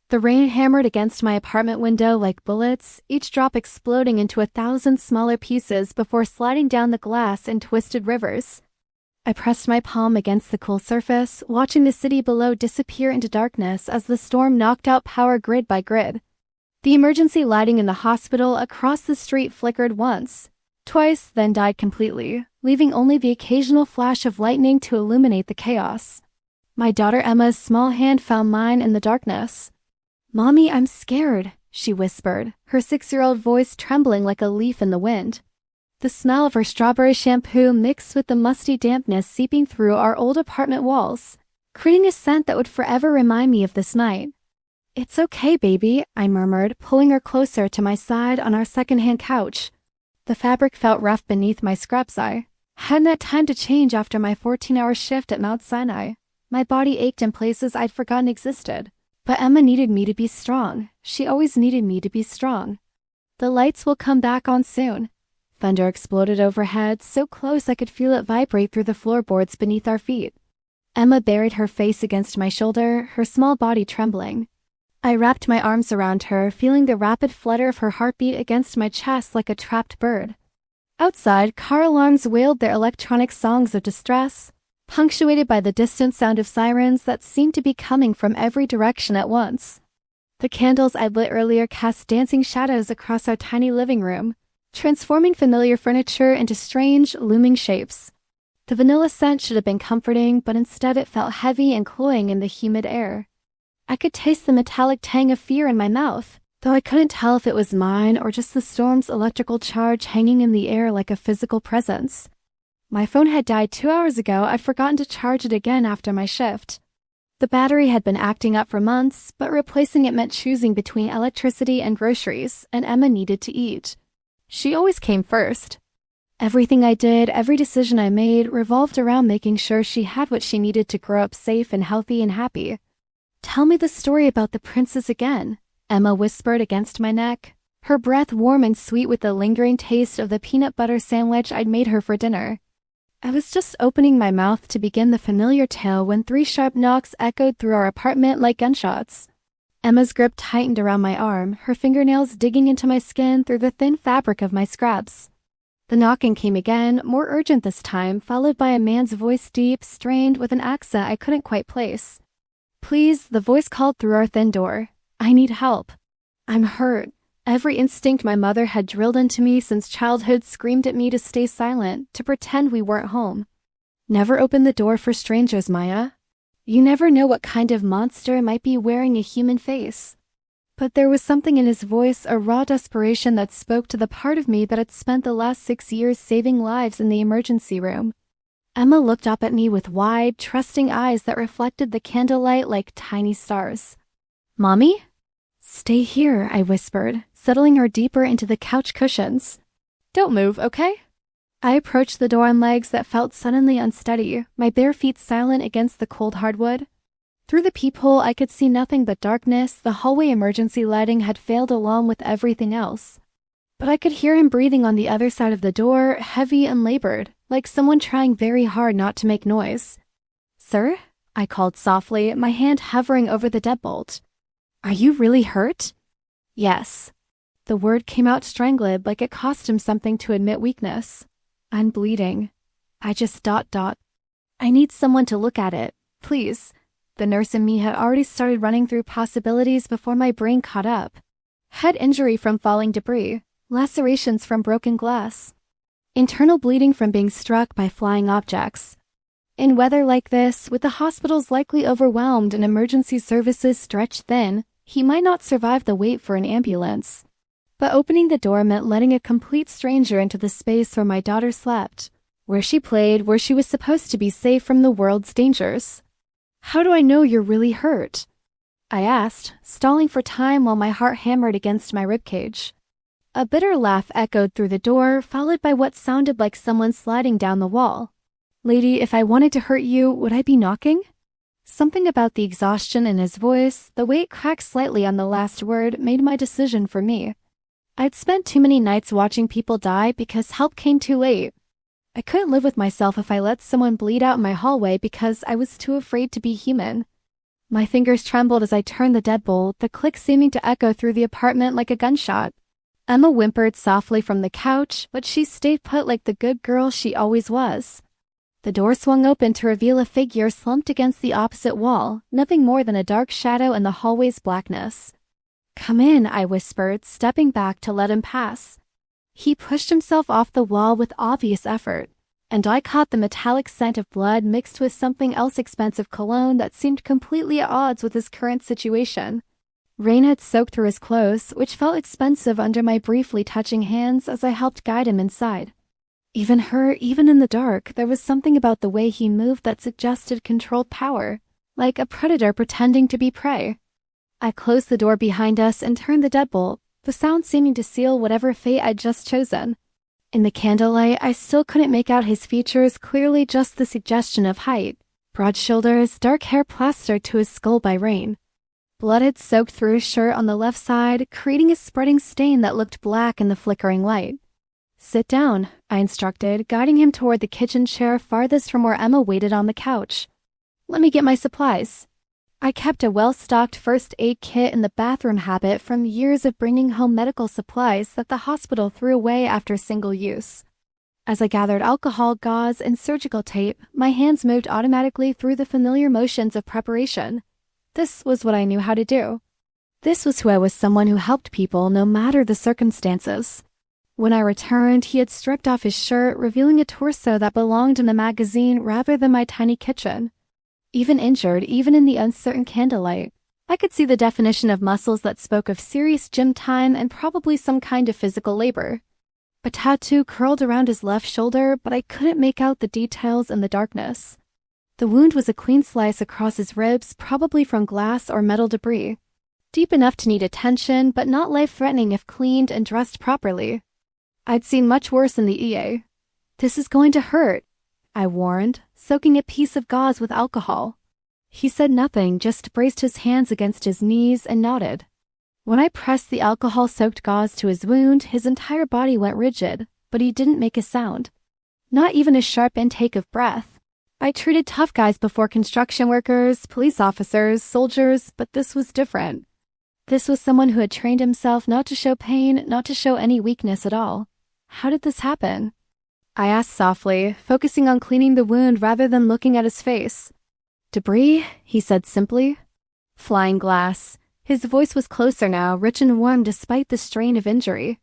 The rain hammered against my apartment window like bullets, each drop exploding into 1,000 smaller pieces before sliding down the glass in twisted rivers. I pressed my palm against the cool surface, watching the city below disappear into darkness as the storm knocked out power grid by grid. The emergency lighting in the hospital across the street flickered once, twice, then died completely, leaving only the occasional flash of lightning to illuminate the chaos. My daughter Emma's small hand found mine in the darkness. "Mommy, I'm scared," she whispered, her 6-year-old voice trembling like a leaf in the wind. The smell of her strawberry shampoo mixed with the musty dampness seeping through our old apartment walls, creating a scent that would forever remind me of this night. "It's okay, baby," I murmured, pulling her closer to my side on our second-hand couch. The fabric felt rough beneath my scrub's eye. Hadn't had time to change after my 14-hour shift at Mount Sinai. My body ached in places I'd forgotten existed. But Emma needed me to be strong. She always needed me to be strong. "The lights will come back on soon." Thunder exploded overhead, so close I could feel it vibrate through the floorboards beneath our feet. Emma buried her face against my shoulder, her small body trembling. I wrapped my arms around her, feeling the rapid flutter of her heartbeat against my chest like a trapped bird. Outside, car alarms wailed their electronic songs of distress, punctuated by the distant sound of sirens that seemed to be coming from every direction at once. The candles I'd lit earlier cast dancing shadows across our tiny living room, transforming familiar furniture into strange, looming shapes. The vanilla scent should have been comforting, but instead it felt heavy and cloying in the humid air. I could taste the metallic tang of fear in my mouth, though I couldn't tell if it was mine or just the storm's electrical charge hanging in the air like a physical presence. My phone had died 2 hours ago. I'd forgotten to charge it again after my shift. The battery had been acting up for months, but replacing it meant choosing between electricity and groceries, and Emma needed to eat. She always came first. Everything I did, every decision I made, revolved around making sure she had what she needed to grow up safe and healthy and happy. "Tell me the story about the princess again," Emma whispered against my neck, her breath warm and sweet with the lingering taste of the peanut butter sandwich I'd made her for dinner. I was just opening my mouth to begin the familiar tale when 3 sharp knocks echoed through our apartment like gunshots. Emma's grip tightened around my arm, her fingernails digging into my skin through the thin fabric of my scraps. The knocking came again, more urgent this time, followed by a man's voice deep, strained, with an accent I couldn't quite place. "Please," the voice called through our thin door. "I need help. I'm hurt." Every instinct my mother had drilled into me since childhood screamed at me to stay silent, to pretend we weren't home. "Never open the door for strangers, Maya. You never know what kind of monster might be wearing a human face." But there was something in his voice, a raw desperation that spoke to the part of me that had spent the last 6 years saving lives in the emergency room. Emma looked up at me with wide, trusting eyes that reflected the candlelight like tiny stars. "Mommy?" "Stay here," I whispered, settling her deeper into the couch cushions. "Don't move, okay?" I approached the door on legs that felt suddenly unsteady, my bare feet silent against the cold hardwood. Through the peephole, I could see nothing but darkness. The hallway emergency lighting had failed along with everything else. But I could hear him breathing on the other side of the door, heavy and labored, like someone trying very hard not to make noise. "Sir?" I called softly, my hand hovering over the deadbolt. "Are you really hurt?" "Yes." The word came out strangled, like it cost him something to admit weakness. "I'm bleeding. I just ... I need someone to look at it, please." The nurse in me had already started running through possibilities before my brain caught up. Head injury from falling debris, lacerations from broken glass, internal bleeding from being struck by flying objects. In weather like this, with the hospitals likely overwhelmed and emergency services stretched thin, he might not survive the wait for an ambulance. But opening the door meant letting a complete stranger into the space where my daughter slept, where she played, where she was supposed to be safe from the world's dangers. "How do I know you're really hurt?" I asked, stalling for time while my heart hammered against my ribcage. A bitter laugh echoed through the door, followed by what sounded like someone sliding down the wall. "Lady, if I wanted to hurt you, would I be knocking?" Something about the exhaustion in his voice, the way it cracked slightly on the last word, made my decision for me. I'd spent too many nights watching people die because help came too late. I couldn't live with myself if I let someone bleed out in my hallway because I was too afraid to be human. My fingers trembled as I turned the deadbolt, the click seeming to echo through the apartment like a gunshot. Emma whimpered softly from the couch, but she stayed put like the good girl she always was. The door swung open to reveal a figure slumped against the opposite wall, nothing more than a dark shadow in the hallway's blackness. "Come in," I whispered, stepping back to let him pass. He pushed himself off the wall with obvious effort, and I caught the metallic scent of blood mixed with something else expensive cologne that seemed completely at odds with his current situation. Rain had soaked through his clothes, which felt expensive under my briefly touching hands as I helped guide him inside. Even in the dark, there was something about the way he moved that suggested controlled power, like a predator pretending to be prey. I closed the door behind us and turned the deadbolt, the sound seeming to seal whatever fate I'd just chosen. In the candlelight, I still couldn't make out his features, clearly just the suggestion of height. Broad shoulders, dark hair plastered to his skull by rain. Blood had soaked through his shirt on the left side, creating a spreading stain that looked black in the flickering light. "Sit down," I instructed, guiding him toward the kitchen chair farthest from where Emma waited on the couch. "Let me get my supplies." I kept a well-stocked first aid kit in the bathroom habit from years of bringing home medical supplies that the hospital threw away after single use. As I gathered alcohol, gauze, and surgical tape, my hands moved automatically through the familiar motions of preparation. This was what I knew how to do. This was who I was, someone who helped people no matter the circumstances. When I returned, he had stripped off his shirt, revealing a torso that belonged in a magazine rather than my tiny kitchen. Even injured, even in the uncertain candlelight, I could see the definition of muscles that spoke of serious gym time and probably some kind of physical labor. A tattoo curled around his left shoulder, but I couldn't make out the details in the darkness. The wound was a clean slice across his ribs, probably from glass or metal debris. Deep enough to need attention, but not life-threatening if cleaned and dressed properly. I'd seen much worse in the EA. "This is going to hurt," I warned, soaking a piece of gauze with alcohol. He said nothing, just braced his hands against his knees and nodded. When I pressed the alcohol-soaked gauze to his wound, his entire body went rigid, but he didn't make a sound. Not even a sharp intake of breath. I treated tough guys before, construction workers, police officers, soldiers, but this was different. This was someone who had trained himself not to show pain, not to show any weakness at all. "How did this happen?" I asked softly, focusing on cleaning the wound rather than looking at his face. "Debris," he said simply. "Flying glass." His voice was closer now, rich and warm despite the strain of injury.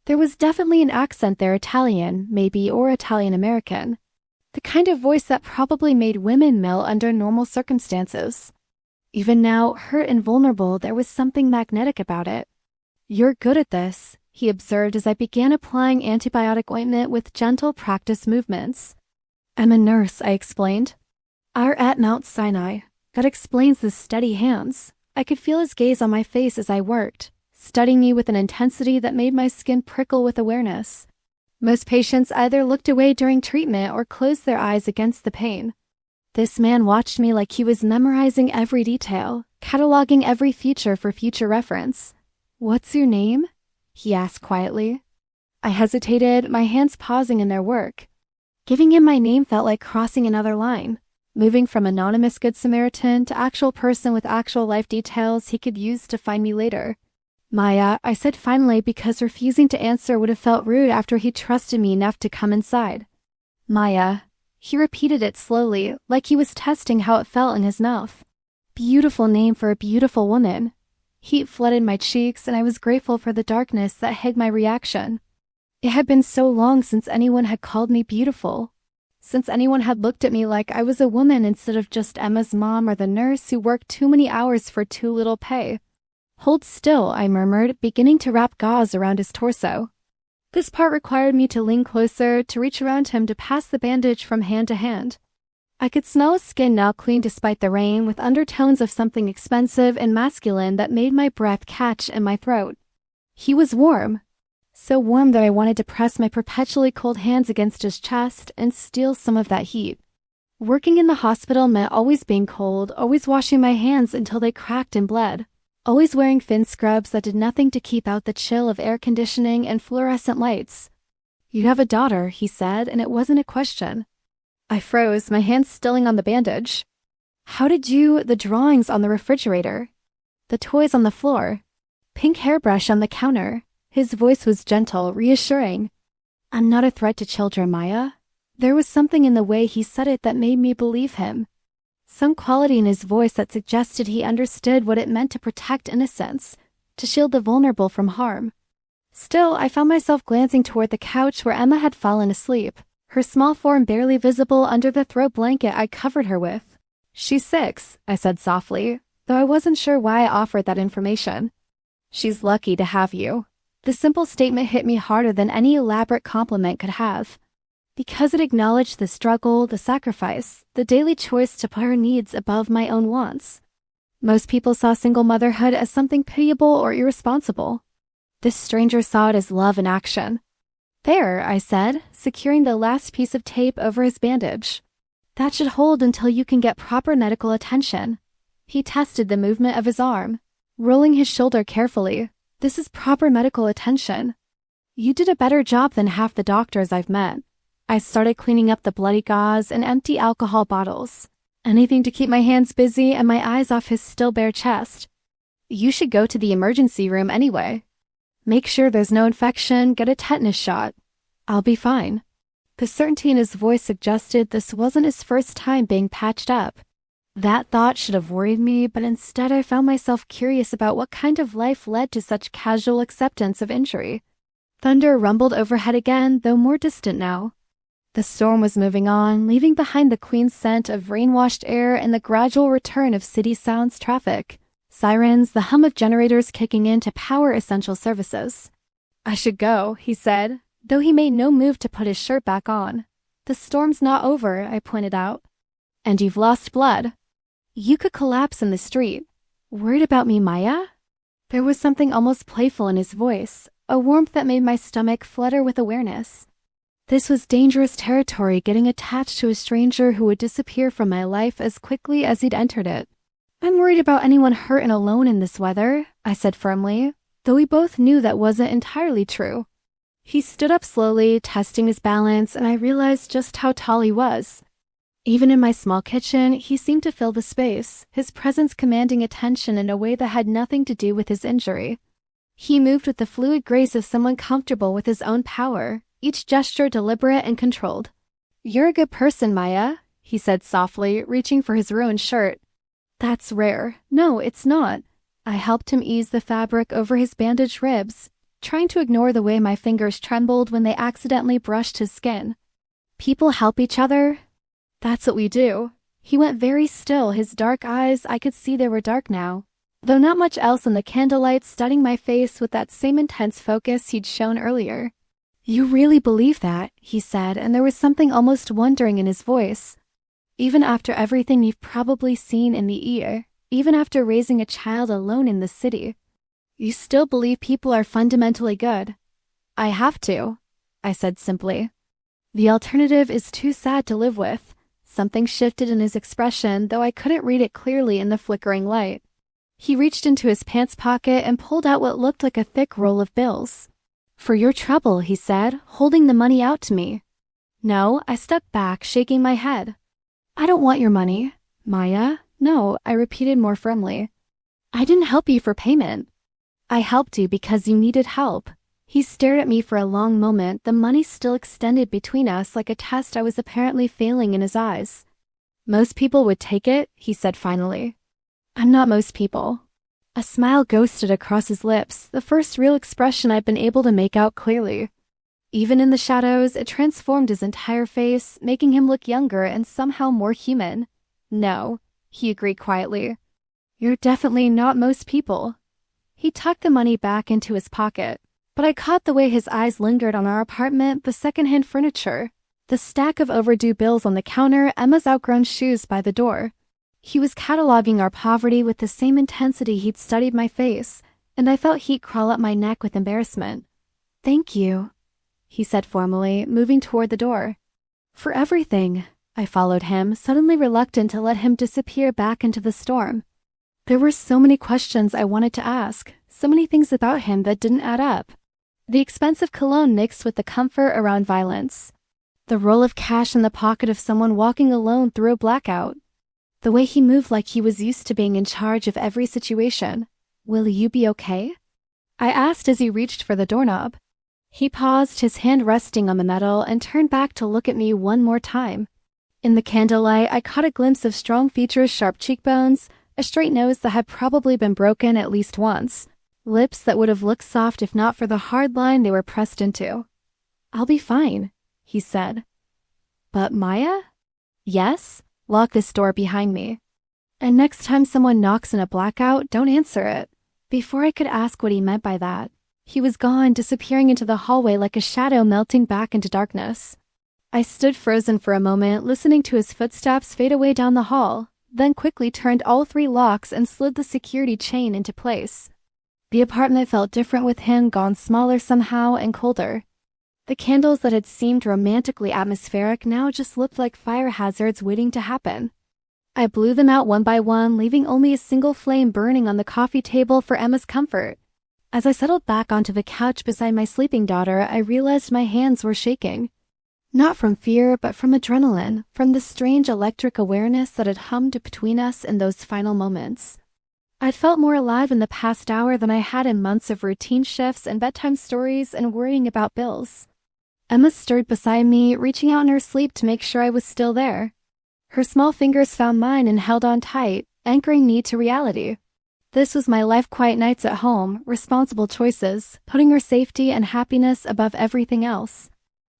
There was definitely an accent there, Italian, maybe, or Italian-American. The kind of voice that probably made women melt under normal circumstances. Even now, hurt and vulnerable, there was something magnetic about it. "You're good at this," he observed as I began applying antibiotic ointment with gentle practice movements. "I'm a nurse," I explained. "Are at Mount Sinai. That explains the steady hands." I could feel his gaze on my face as I worked, studying me with an intensity that made my skin prickle with awareness. Most patients either looked away during treatment or closed their eyes against the pain. This man watched me like he was memorizing every detail, cataloging every feature for future reference. "What's your name?" he asked quietly. I hesitated, my hands pausing in their work. Giving him my name felt like crossing another line, moving from anonymous Good Samaritan to actual person with actual life details he could use to find me later. "Maya," I said finally, because refusing to answer would have felt rude after he trusted me enough to come inside. "Maya." He repeated it slowly, like he was testing how it felt in his mouth. Beautiful name for a beautiful woman. Heat flooded my cheeks, and I was grateful for the darkness that hid my reaction. It had been so long since anyone had called me beautiful. Since anyone had looked at me like I was a woman instead of just Emma's mom or the nurse who worked too many hours for too little pay. "Hold still," I murmured, beginning to wrap gauze around his torso. This part required me to lean closer, to reach around him to pass the bandage from hand to hand. I could smell his skin now clean despite the rain, with undertones of something expensive and masculine that made my breath catch in my throat. He was warm. So warm that I wanted to press my perpetually cold hands against his chest and steal some of that heat. Working in the hospital meant always being cold, always washing my hands until they cracked and bled. Always wearing thin scrubs that did nothing to keep out the chill of air conditioning and fluorescent lights. "You have a daughter," he said, and it wasn't a question. I froze, my hands stilling on the bandage. How did you, the drawings on the refrigerator, the toys on the floor, pink hairbrush on the counter? His voice was gentle, reassuring. I'm not a threat to children, Maya. There was something in the way he said it that made me believe him. Some quality in his voice that suggested he understood what it meant to protect innocence, to shield the vulnerable from harm. Still, I found myself glancing toward the couch where Emma had fallen asleep, her small form barely visible under the throw blanket I covered her with. She's 6, I said softly, though I wasn't sure why I offered that information. She's lucky to have you. The simple statement hit me harder than any elaborate compliment could have, because it acknowledged the struggle, the sacrifice, the daily choice to put her needs above my own wants. Most people saw single motherhood as something pitiable or irresponsible. This stranger saw it as love in action. There, I said, securing the last piece of tape over his bandage. That should hold until you can get proper medical attention. He tested the movement of his arm, rolling his shoulder carefully. This is proper medical attention. You did a better job than half the doctors I've met. I started cleaning up the bloody gauze and empty alcohol bottles. Anything to keep my hands busy and my eyes off his still bare chest. You should go to the emergency room anyway. Make sure there's no infection, get a tetanus shot. I'll be fine. The certainty in his voice suggested this wasn't his first time being patched up. That thought should have worried me, but instead I found myself curious about what kind of life led to such casual acceptance of injury. Thunder rumbled overhead again, though more distant now. The storm was moving on, leaving behind the clean scent of rain-washed air and the gradual return of city sounds traffic. Sirens, the hum of generators kicking in to power essential services. I should go, he said, though he made no move to put his shirt back on. The storm's not over, I pointed out. And you've lost blood. You could collapse in the street. Worried about me, Maya? There was something almost playful in his voice, a warmth that made my stomach flutter with awareness. This was dangerous territory, getting attached to a stranger who would disappear from my life as quickly as he'd entered it. I'm worried about anyone hurt and alone in this weather, I said firmly, though we both knew that wasn't entirely true. He stood up slowly, testing his balance, and I realized just how tall he was. Even in my small kitchen, he seemed to fill the space, his presence commanding attention in a way that had nothing to do with his injury. He moved with the fluid grace of someone comfortable with his own power, each gesture deliberate and controlled. You're a good person, Maya, he said softly, reaching for his ruined shirt. That's rare. No, it's not. I helped him ease the fabric over his bandaged ribs, trying to ignore the way my fingers trembled when they accidentally brushed his skin. People help each other. That's what we do. He went very still, his dark eyes, I could see they were dark now, though not much else in the candlelight studying my face with that same intense focus he'd shown earlier. You really believe that, he said, and there was something almost wondering in his voice. Even after everything you've probably seen in the ear, even after raising a child alone in the city, you still believe people are fundamentally good. I have to, I said simply. The alternative is too sad to live with. Something shifted in his expression, though I couldn't read it clearly in the flickering light. He reached into his pants pocket and pulled out what looked like a thick roll of bills. For your trouble, he said, holding the money out to me. No, I stepped back, shaking my head. I don't want your money, Maya. No, I repeated more firmly. I didn't help you for payment. I helped you because you needed help. He stared at me for a long moment, the money still extended between us like a test I was apparently failing in his eyes. Most people would take it, he said finally. I'm not most people. A smile ghosted across his lips, the first real expression I'd been able to make out clearly. Even in the shadows, it transformed his entire face, making him look younger and somehow more human. No, he agreed quietly. You're definitely not most people. He tucked the money back into his pocket. But I caught the way his eyes lingered on our apartment, the secondhand furniture, the stack of overdue bills on the counter, Emma's outgrown shoes by the door. He was cataloging our poverty with the same intensity he'd studied my face, and I felt heat crawl up my neck with embarrassment. Thank you, he said formally, moving toward the door. For everything, I followed him, suddenly reluctant to let him disappear back into the storm. There were so many questions I wanted to ask, so many things about him that didn't add up. The expensive cologne mixed with the comfort around violence. The roll of cash in the pocket of someone walking alone through a blackout. The way he moved like he was used to being in charge of every situation. "Will you be okay?" I asked as he reached for the doorknob. He paused, his hand resting on the metal, and turned back to look at me one more time. In the candlelight, I caught a glimpse of strong features, sharp cheekbones, a straight nose that had probably been broken at least once, lips that would have looked soft if not for the hard line they were pressed into. "I'll be fine," he said. "But Maya?" "Yes? Lock this door behind me. And next time someone knocks in a blackout, don't answer it." Before I could ask what he meant by that, he was gone, disappearing into the hallway like a shadow melting back into darkness. I stood frozen for a moment, listening to his footsteps fade away down the hall, then quickly turned all 3 locks and slid the security chain into place. The apartment felt different with him, gone smaller somehow and colder. The candles that had seemed romantically atmospheric now just looked like fire hazards waiting to happen. I blew them out one by one, leaving only a single flame burning on the coffee table for Emma's comfort. As I settled back onto the couch beside my sleeping daughter, I realized my hands were shaking. Not from fear, but from adrenaline, from the strange electric awareness that had hummed between us in those final moments. I'd felt more alive in the past hour than I had in months of routine shifts and bedtime stories and worrying about bills. Emma stirred beside me, reaching out in her sleep to make sure I was still there. Her small fingers found mine and held on tight, anchoring me to reality. This was my life, quiet nights at home, responsible choices, putting her safety and happiness above everything else.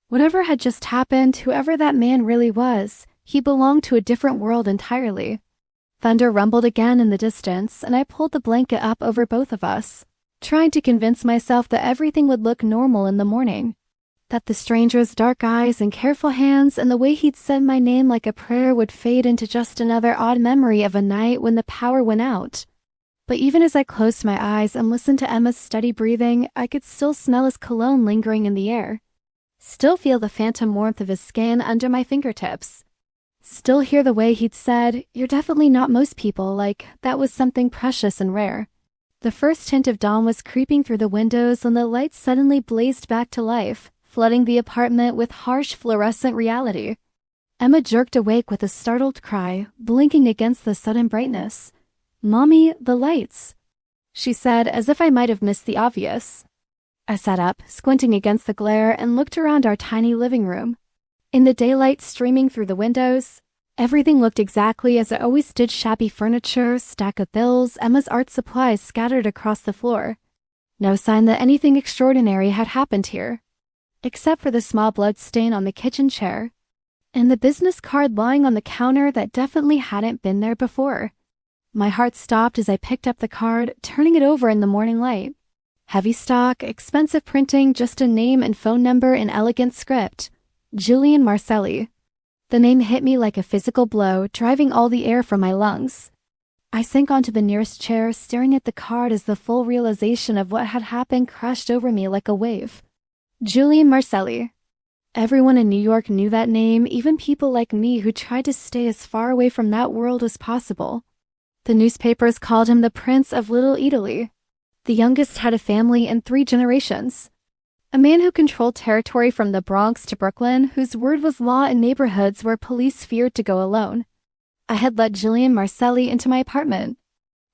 Whatever had just happened, whoever that man really was, he belonged to a different world entirely. Thunder rumbled again in the distance, and I pulled the blanket up over both of us, trying to convince myself that everything would look normal in the morning. That the stranger's dark eyes and careful hands and the way he'd said my name like a prayer would fade into just another odd memory of a night when the power went out. But even as I closed my eyes and listened to Emma's steady breathing, I could still smell his cologne lingering in the air. Still feel the phantom warmth of his skin under my fingertips. Still hear the way he'd said, "You're definitely not most people," like that was something precious and rare. The first hint of dawn was creeping through the windows when the lights suddenly blazed back to life, flooding the apartment with harsh fluorescent reality. Emma jerked awake with a startled cry, blinking against the sudden brightness. "Mommy, the lights," she said, as if I might have missed the obvious. I sat up, squinting against the glare, and looked around our tiny living room. In the daylight streaming through the windows, everything looked exactly as it always did: shabby furniture, stack of bills, Emma's art supplies scattered across the floor. No sign that anything extraordinary had happened here, except for the small blood stain on the kitchen chair, and the business card lying on the counter that definitely hadn't been there before. My heart stopped as I picked up the card, turning it over in the morning light. Heavy stock, expensive printing, just a name and phone number in elegant script. Julian Marcelli. The name hit me like a physical blow, driving all the air from my lungs. I sank onto the nearest chair, staring at the card as the full realization of what had happened crashed over me like a wave. Julian Marcelli. Everyone in New York knew that name, even people like me who tried to stay as far away from that world as possible. The newspapers called him the Prince of Little Italy. The youngest had a family in 3 generations. A man who controlled territory from the Bronx to Brooklyn, whose word was law in neighborhoods where police feared to go alone. I had let Julian Marcelli into my apartment.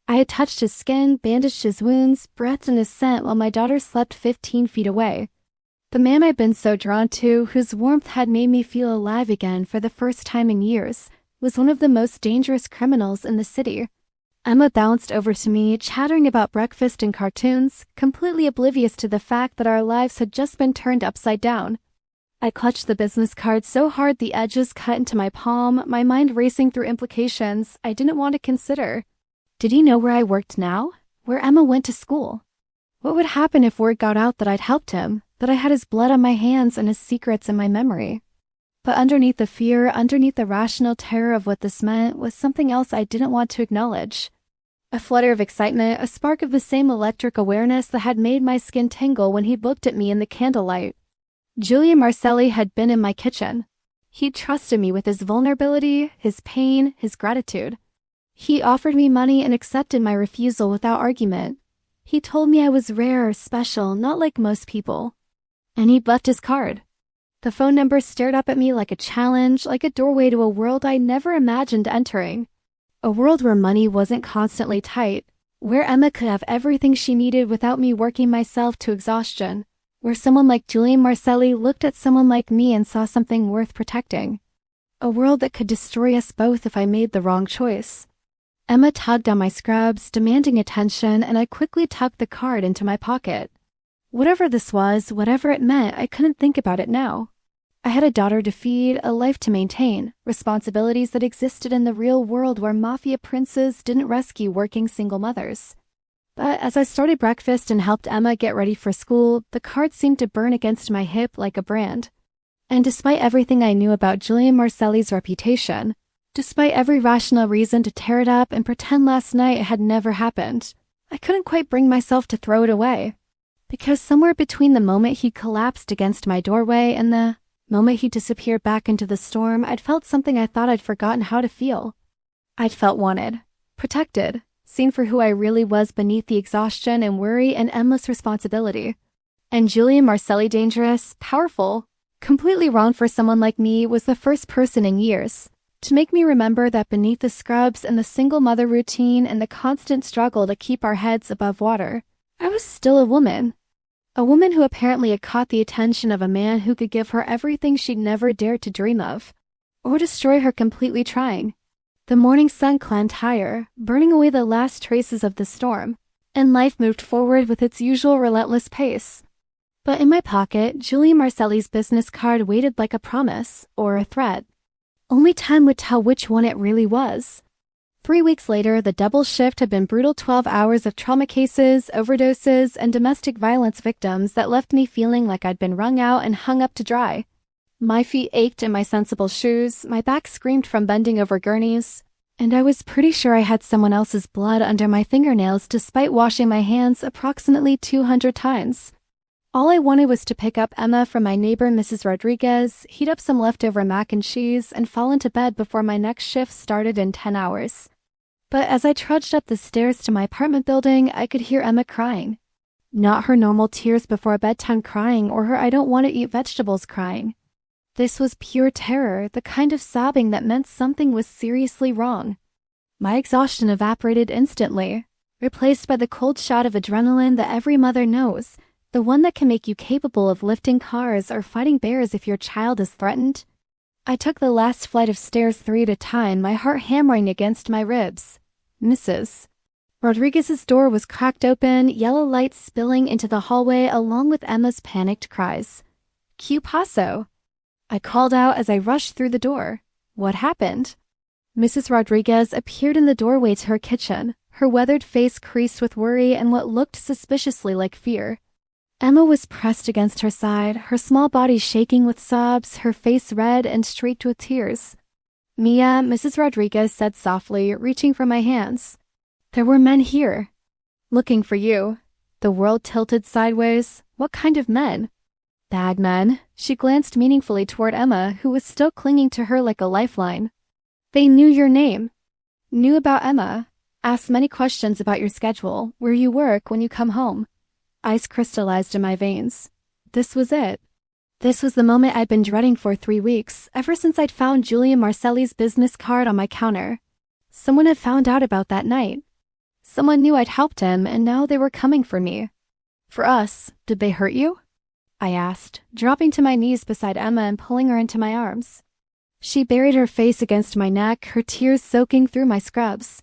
I had touched his skin, bandaged his wounds, breathed in his scent while my daughter slept 15 feet away. The man I'd been so drawn to, whose warmth had made me feel alive again for the first time in years, was one of the most dangerous criminals in the city. Emma bounced over to me, chattering about breakfast and cartoons, completely oblivious to the fact that our lives had just been turned upside down. I clutched the business card so hard the edges cut into my palm, my mind racing through implications I didn't want to consider. Did he know where I worked now? Where Emma went to school? What would happen if word got out that I'd helped him, that I had his blood on my hands and his secrets in my memory? But underneath the fear, underneath the rational terror of what this meant, was something else I didn't want to acknowledge. A flutter of excitement, a spark of the same electric awareness that had made my skin tingle when he looked at me in the candlelight. Julian Marcelli had been in my kitchen. He'd trusted me with his vulnerability, his pain, his gratitude. He offered me money and accepted my refusal without argument. He told me I was rare, special, not like most people. And he'd left his card. The phone number stared up at me like a challenge, like a doorway to a world I never imagined entering. A world where money wasn't constantly tight, where Emma could have everything she needed without me working myself to exhaustion, where someone like Julian Marcelli looked at someone like me and saw something worth protecting. A world that could destroy us both if I made the wrong choice. Emma tugged on my scrubs, demanding attention, and I quickly tucked the card into my pocket. Whatever this was, whatever it meant, I couldn't think about it now. I had a daughter to feed, a life to maintain, responsibilities that existed in the real world where mafia princes didn't rescue working single mothers. But as I started breakfast and helped Emma get ready for school, the card seemed to burn against my hip like a brand. And despite everything I knew about Julian Marcelli's reputation, despite every rational reason to tear it up and pretend last night it had never happened, I couldn't quite bring myself to throw it away. Because somewhere between the moment he collapsed against my doorway and the moment he disappeared back into the storm, I'd felt something I thought I'd forgotten how to feel. I'd felt wanted, protected, seen for who I really was beneath the exhaustion and worry and endless responsibility. And Julian Marcelli, dangerous, powerful, completely wrong for someone like me, was the first person in years to make me remember that beneath the scrubs and the single mother routine and the constant struggle to keep our heads above water, I was still a woman. A woman who apparently had caught the attention of a man who could give her everything she'd never dared to dream of, or destroy her completely trying. The morning sun climbed higher, burning away the last traces of the storm, and life moved forward with its usual relentless pace. But in my pocket, Julian Marcelli's business card waited like a promise, or a threat. Only time would tell which one it really was. 3 weeks later, the double shift had been brutal 12 hours of trauma cases, overdoses, and domestic violence victims that left me feeling like I'd been wrung out and hung up to dry. My feet ached in my sensible shoes, my back screamed from bending over gurneys, and I was pretty sure I had someone else's blood under my fingernails despite washing my hands approximately 200 times. All I wanted was to pick up Emma from my neighbor Mrs. Rodriguez, heat up some leftover mac and cheese, and fall into bed before my next shift started in 10 hours. But as I trudged up the stairs to my apartment building, I could hear Emma crying. Not her normal tears before bedtime crying or her I don't want to eat vegetables crying. This was pure terror, the kind of sobbing that meant something was seriously wrong. My exhaustion evaporated instantly, replaced by the cold shot of adrenaline that every mother knows, the one that can make you capable of lifting cars or fighting bears if your child is threatened. I took the last flight of stairs 3 at a time, my heart hammering against my ribs. Mrs. Rodriguez's door was cracked open, yellow light spilling into the hallway along with Emma's panicked cries. "Que paso?" I called out as I rushed through the door. What happened? Mrs. Rodriguez appeared in the doorway to her kitchen, her weathered face creased with worry and what looked suspiciously like fear. Emma was pressed against her side, her small body shaking with sobs, her face red and streaked with tears. "Mia," Mrs. Rodriguez said softly, reaching for my hands. "There were men here. Looking for you." The world tilted sideways. What kind of men? Bad men. She glanced meaningfully toward Emma, who was still clinging to her like a lifeline. "They knew your name. Knew about Emma. Asked many questions about your schedule, where you work, when you come home." Ice crystallized in my veins. This was it. This was the moment I'd been dreading for 3 weeks, ever since I'd found Julian Marcelli's business card on my counter. Someone had found out about that night. Someone knew I'd helped him, and now they were coming for me. "For us, did they hurt you?" I asked, dropping to my knees beside Emma and pulling her into my arms. She buried her face against my neck, her tears soaking through my scrubs.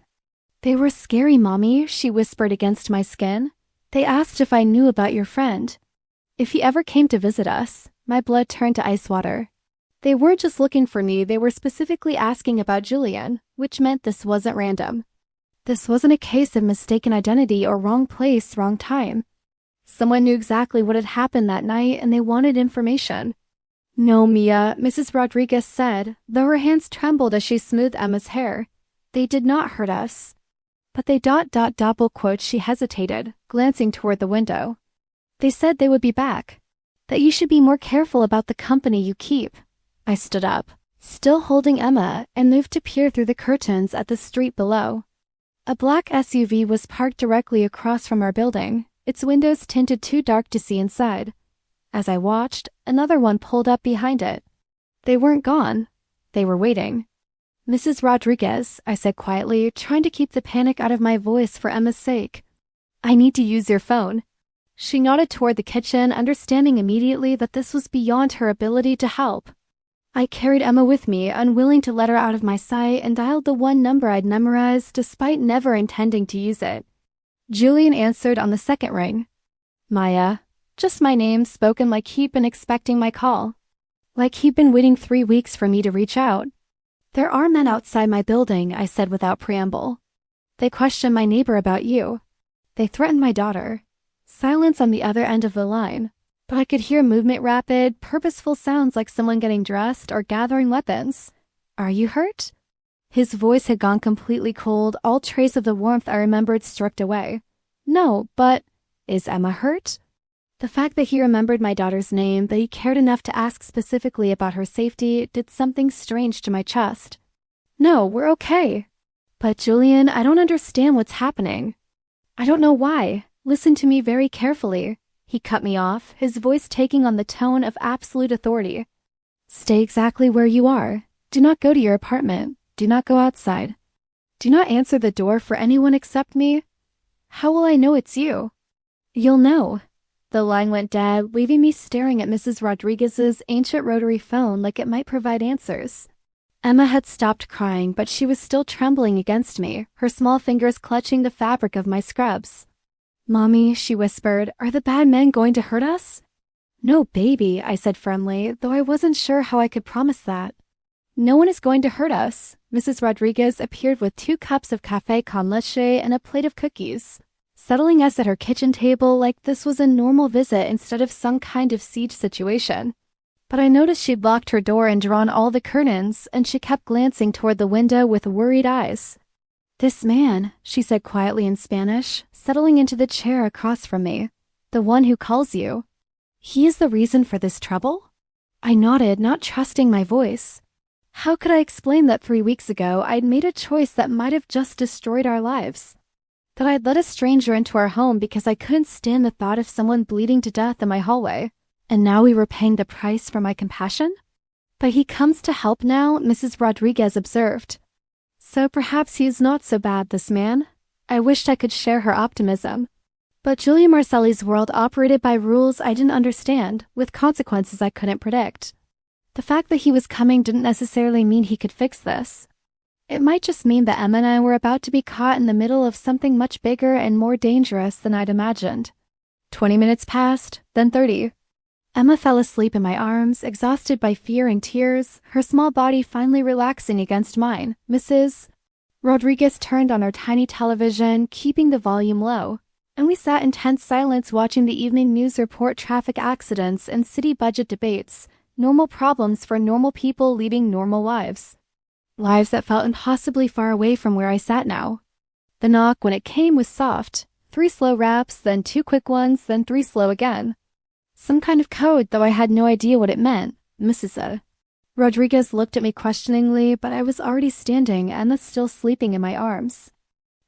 "They were scary, Mommy," she whispered against my skin. "They asked if I knew about your friend. If he ever came to visit us." My blood turned to ice water. They weren't just looking for me, they were specifically asking about Julian, which meant this wasn't random. This wasn't a case of mistaken identity or wrong place, wrong time. Someone knew exactly what had happened that night and they wanted information. "No, Mia," Mrs. Rodriguez said, though her hands trembled as she smoothed Emma's hair. "They did not hurt us." But they double quote, she hesitated, glancing toward the window. "They said they would be back. That you should be more careful about the company you keep." I stood up, still holding Emma, and moved to peer through the curtains at the street below. A black SUV was parked directly across from our building, its windows tinted too dark to see inside. As I watched, another one pulled up behind it. They weren't gone. They were waiting. Mrs. Rodriguez, I said quietly, trying to keep the panic out of my voice for Emma's sake. I need to use your phone. She nodded toward the kitchen, understanding immediately that this was beyond her ability to help. I carried Emma with me, unwilling to let her out of my sight, and dialed the one number I'd memorized despite never intending to use it. Julian answered on the second ring. Maya. Just my name, spoken like he'd been expecting my call. Like he'd been waiting 3 weeks for me to reach out. There are men outside my building, I said without preamble. They questioned my neighbor about you. They threatened my daughter. Silence on the other end of the line, but I could hear movement, rapid, purposeful sounds like someone getting dressed or gathering weapons. Are you hurt? His voice had gone completely cold, all trace of the warmth I remembered stripped away. No, but is Emma hurt? The fact that he remembered my daughter's name, that he cared enough to ask specifically about her safety, did something strange to my chest. No, we're okay. But Julian, I don't understand what's happening. I don't know why. Listen to me very carefully. He cut me off, his voice taking on the tone of absolute authority. Stay exactly where you are. Do not go to your apartment. Do not go outside. Do not answer the door for anyone except me. How will I know it's you? You'll know. The line went dead, leaving me staring at Mrs. Rodriguez's ancient rotary phone like it might provide answers. Emma had stopped crying, but she was still trembling against me, her small fingers clutching the fabric of my scrubs. Mommy, she whispered, are the bad men going to hurt us? No, baby, I said firmly, though I wasn't sure how I could promise that. No one is going to hurt us. Mrs. Rodriguez appeared with 2 cups of café con leche and a plate of cookies, settling us at her kitchen table like this was a normal visit instead of some kind of siege situation. But I noticed she'd locked her door and drawn all the curtains, and she kept glancing toward the window with worried eyes. This man, she said quietly in Spanish, settling into the chair across from me. The one who calls you. He is the reason for this trouble? I nodded, not trusting my voice. How could I explain that 3 weeks ago I'd made a choice that might have just destroyed our lives? That I'd let a stranger into our home because I couldn't stand the thought of someone bleeding to death in my hallway, and now we were paying the price for my compassion? But he comes to help now, Mrs. Rodriguez observed. So perhaps he is not so bad, this man. I wished I could share her optimism. But Julia Marcelli's world operated by rules I didn't understand, with consequences I couldn't predict. The fact that he was coming didn't necessarily mean he could fix this. It might just mean that Emma and I were about to be caught in the middle of something much bigger and more dangerous than I'd imagined. 20 minutes passed, then 30. Emma fell asleep in my arms, exhausted by fear and tears, her small body finally relaxing against mine. Mrs. Rodriguez turned on our tiny television, keeping the volume low, and we sat in tense silence watching the evening news report traffic accidents and city budget debates, normal problems for normal people leading normal lives. Lives that felt impossibly far away from where I sat now. The knock, when it came, was soft. 3 slow raps, then 2 quick ones, then 3 slow again. Some kind of code, though I had no idea what it meant. Mrs. Rodriguez looked at me questioningly, but I was already standing, Emma still sleeping in my arms.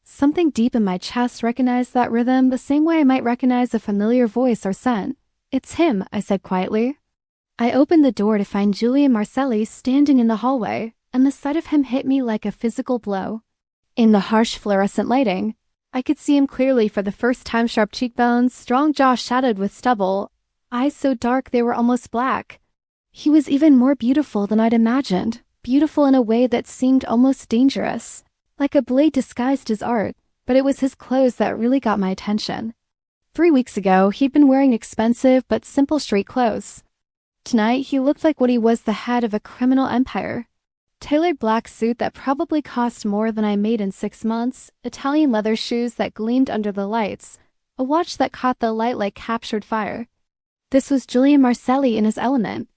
Something deep in my chest recognized that rhythm the same way I might recognize a familiar voice or scent. It's him, I said quietly. I opened the door to find Julian Marcelli standing in the hallway, and the sight of him hit me like a physical blow. In the harsh fluorescent lighting, I could see him clearly for the first time, sharp cheekbones, strong jaw shadowed with stubble, eyes so dark they were almost black. He was even more beautiful than I'd imagined, beautiful in a way that seemed almost dangerous, like a blade disguised as art, but it was his clothes that really got my attention. 3 weeks ago, he'd been wearing expensive but simple street clothes. Tonight, he looked like what he was, the head of a criminal empire. Tailored black suit that probably cost more than I made in 6 months, Italian leather shoes that gleamed under the lights, a watch that caught the light like captured fire. This was Julian Marcelli in his element.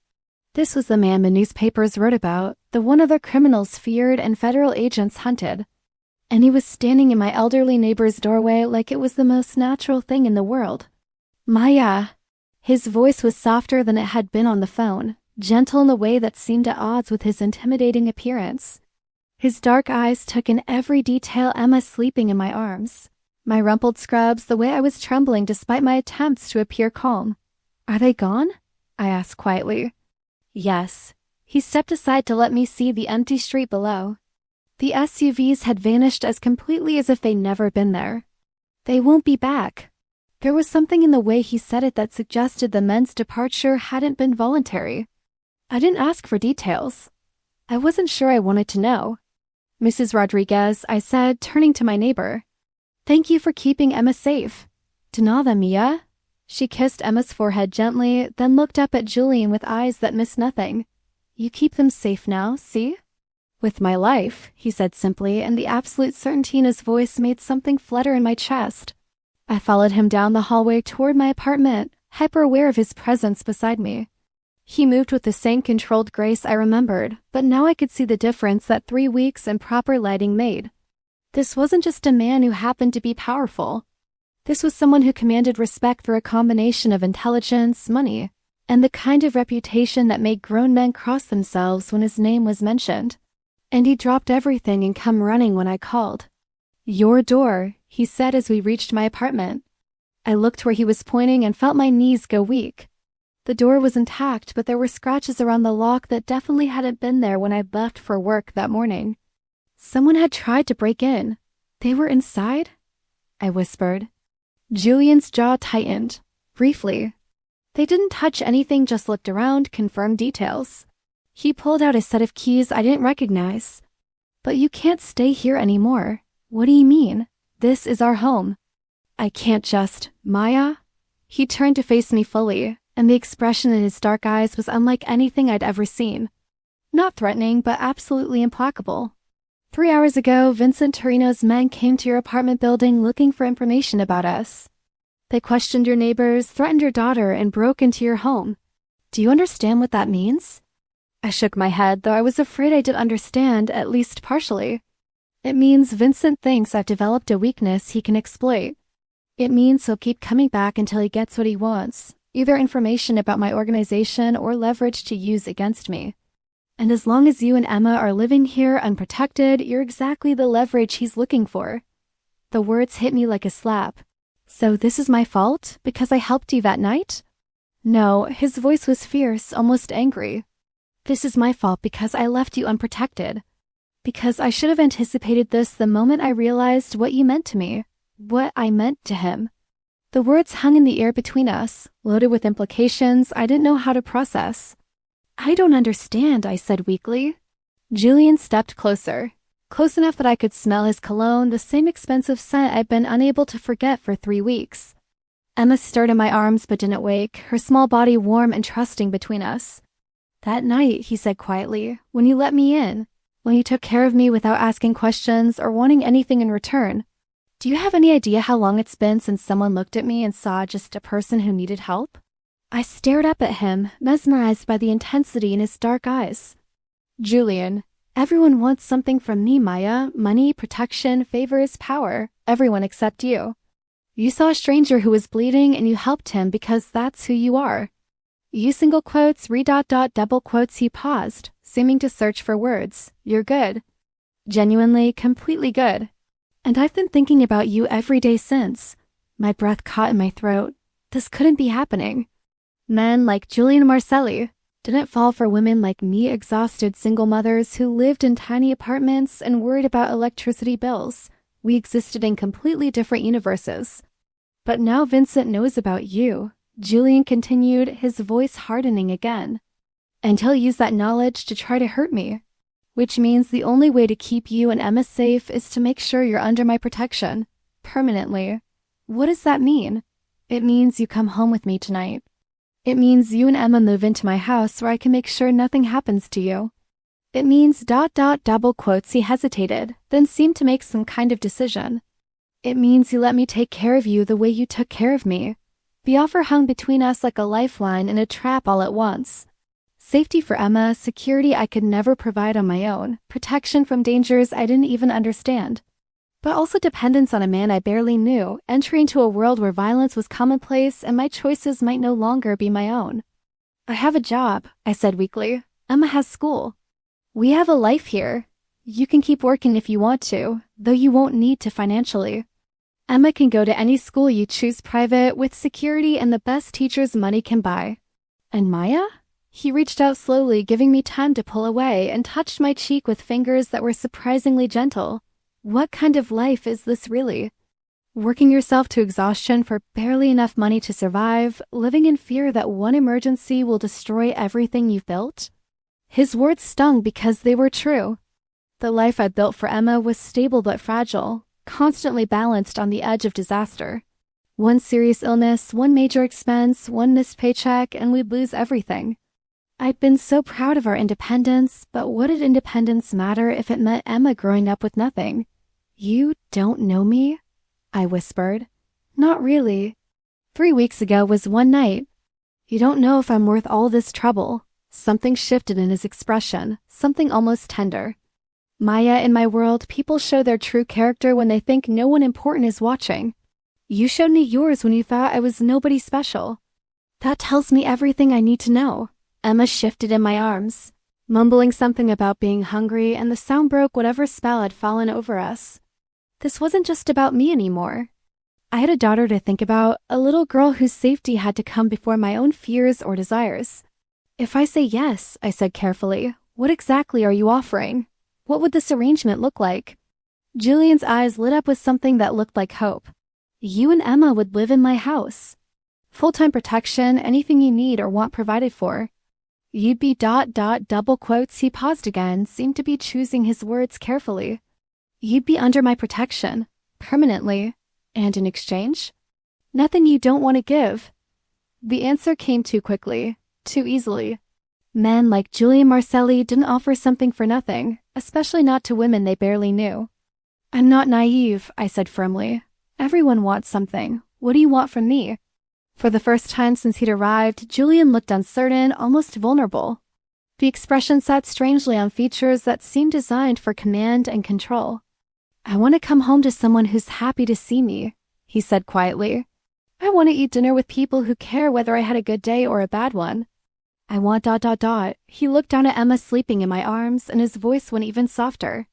This was the man the newspapers wrote about, the one other criminals feared and federal agents hunted. And he was standing in my elderly neighbor's doorway like it was the most natural thing in the world. Maya! His voice was softer than it had been on the phone, gentle in a way that seemed at odds with his intimidating appearance. His dark eyes took in every detail, Emma sleeping in my arms, my rumpled scrubs, the way I was trembling despite my attempts to appear calm. Are they gone? I asked quietly. Yes. He stepped aside to let me see the empty street below. The SUVs had vanished as completely as if they'd never been there. They won't be back. There was something in the way he said it that suggested the men's departure hadn't been voluntary. I didn't ask for details. I wasn't sure I wanted to know. Mrs. Rodriguez, I said, turning to my neighbor. Thank you for keeping Emma safe. De nada, Mia. She kissed Emma's forehead gently, then looked up at Julian with eyes that missed nothing. You keep them safe now, see? With my life, he said simply, and the absolute certainty in his voice made something flutter in my chest. I followed him down the hallway toward my apartment, hyper-aware of his presence beside me. He moved with the same controlled grace I remembered, but now I could see the difference that 3 weeks and proper lighting made. This wasn't just a man who happened to be powerful. This was someone who commanded respect through a combination of intelligence, money, and the kind of reputation that made grown men cross themselves when his name was mentioned. And he dropped everything and come running when I called. Your door, he said as we reached my apartment. I looked where he was pointing and felt my knees go weak. The door was intact, but there were scratches around the lock that definitely hadn't been there when I left for work that morning. Someone had tried to break in. They were inside? I whispered. Julian's jaw tightened. Briefly. They didn't touch anything, just looked around, confirmed details. He pulled out a set of keys I didn't recognize. But you can't stay here anymore. What do you mean? This is our home. I can't just... Maya? He turned to face me fully, and the expression in his dark eyes was unlike anything I'd ever seen. Not threatening, but absolutely implacable. 3 hours ago, Vincent Torino's men came to your apartment building looking for information about us. They questioned your neighbors, threatened your daughter, and broke into your home. Do you understand what that means? I shook my head, though I was afraid I did understand, at least partially. It means Vincent thinks I've developed a weakness he can exploit. It means he'll keep coming back until he gets what he wants, either information about my organization or leverage to use against me. And as long as you and Emma are living here unprotected, you're exactly the leverage he's looking for. The words hit me like a slap. So this is my fault, because I helped you that night? No, his voice was fierce, almost angry. This is my fault because I left you unprotected. Because I should have anticipated this the moment I realized what you meant to me, what I meant to him. The words hung in the air between us, loaded with implications I didn't know how to process. I don't understand, I said weakly. Julian stepped closer, close enough that I could smell his cologne, the same expensive scent I'd been unable to forget for 3 weeks. Emma stirred in my arms but didn't wake, her small body warm and trusting between us. That night, he said quietly, when you let me in, when you took care of me without asking questions or wanting anything in return. Do you have any idea how long it's been since someone looked at me and saw just a person who needed help? I stared up at him, mesmerized by the intensity in his dark eyes. Julian, everyone wants something from me, Maya. Money, protection, favors, power. Everyone except you. You saw a stranger who was bleeding and you helped him because that's who you are. You single quotes, double quotes, he paused, seeming to search for words. You're good. Genuinely, completely good. And I've been thinking about you every day since. My breath caught in my throat. This couldn't be happening. Men like Julian Marcelli didn't fall for women like me, exhausted single mothers who lived in tiny apartments and worried about electricity bills. We existed in completely different universes. But now Vincent knows about you, Julian continued, his voice hardening again. And he'll use that knowledge to try to hurt me. Which means the only way to keep you and Emma safe is to make sure you're under my protection. Permanently. What does that mean? It means you come home with me tonight. It means you and Emma move into my house where I can make sure nothing happens to you. It means double quotes, he hesitated, then seemed to make some kind of decision. It means you let me take care of you the way you took care of me. The offer hung between us like a lifeline and a trap all at once. Safety for Emma, security I could never provide on my own, protection from dangers I didn't even understand. But also dependence on a man I barely knew, entry into a world where violence was commonplace and my choices might no longer be my own. I have a job, I said weakly. Emma has school. We have a life here. You can keep working if you want to, though you won't need to financially. Emma can go to any school you choose private with security and the best teachers money can buy. And Maya? He reached out slowly, giving me time to pull away, and touched my cheek with fingers that were surprisingly gentle. What kind of life is this really? Working yourself to exhaustion for barely enough money to survive, living in fear that one emergency will destroy everything you've built? His words stung because they were true. The life I'd built for Emma was stable but fragile, constantly balanced on the edge of disaster. One serious illness, one major expense, one missed paycheck, and we'd lose everything. I'd been so proud of our independence, but what did independence matter if it meant Emma growing up with nothing? "You don't know me?" I whispered. "Not really. 3 weeks ago was one night. You don't know if I'm worth all this trouble." Something shifted in his expression, something almost tender. "Maya, in my world, people show their true character when they think no one important is watching. You showed me yours when you thought I was nobody special. That tells me everything I need to know." Emma shifted in my arms, mumbling something about being hungry, and the sound broke whatever spell had fallen over us. This wasn't just about me anymore. I had a daughter to think about, a little girl whose safety had to come before my own fears or desires. "If I say yes," I said carefully, "what exactly are you offering? What would this arrangement look like?" Julian's eyes lit up with something that looked like hope. "You and Emma would live in my house. Full-time protection, anything you need or want provided for. You'd be ... double quotes." He paused again, seemed to be choosing his words carefully. "You'd be under my protection, permanently, and in exchange? Nothing you don't want to give." The answer came too quickly, too easily. Men like Julian Marcelli didn't offer something for nothing, especially not to women they barely knew. "I'm not naive," I said firmly. "Everyone wants something. What do you want from me?" For the first time since he'd arrived, Julian looked uncertain, almost vulnerable. The expression sat strangely on features that seemed designed for command and control. "I want to come home to someone who's happy to see me," he said quietly. "I want to eat dinner with people who care whether I had a good day or a bad one. I want ... He looked down at Emma sleeping in my arms, and his voice went even softer.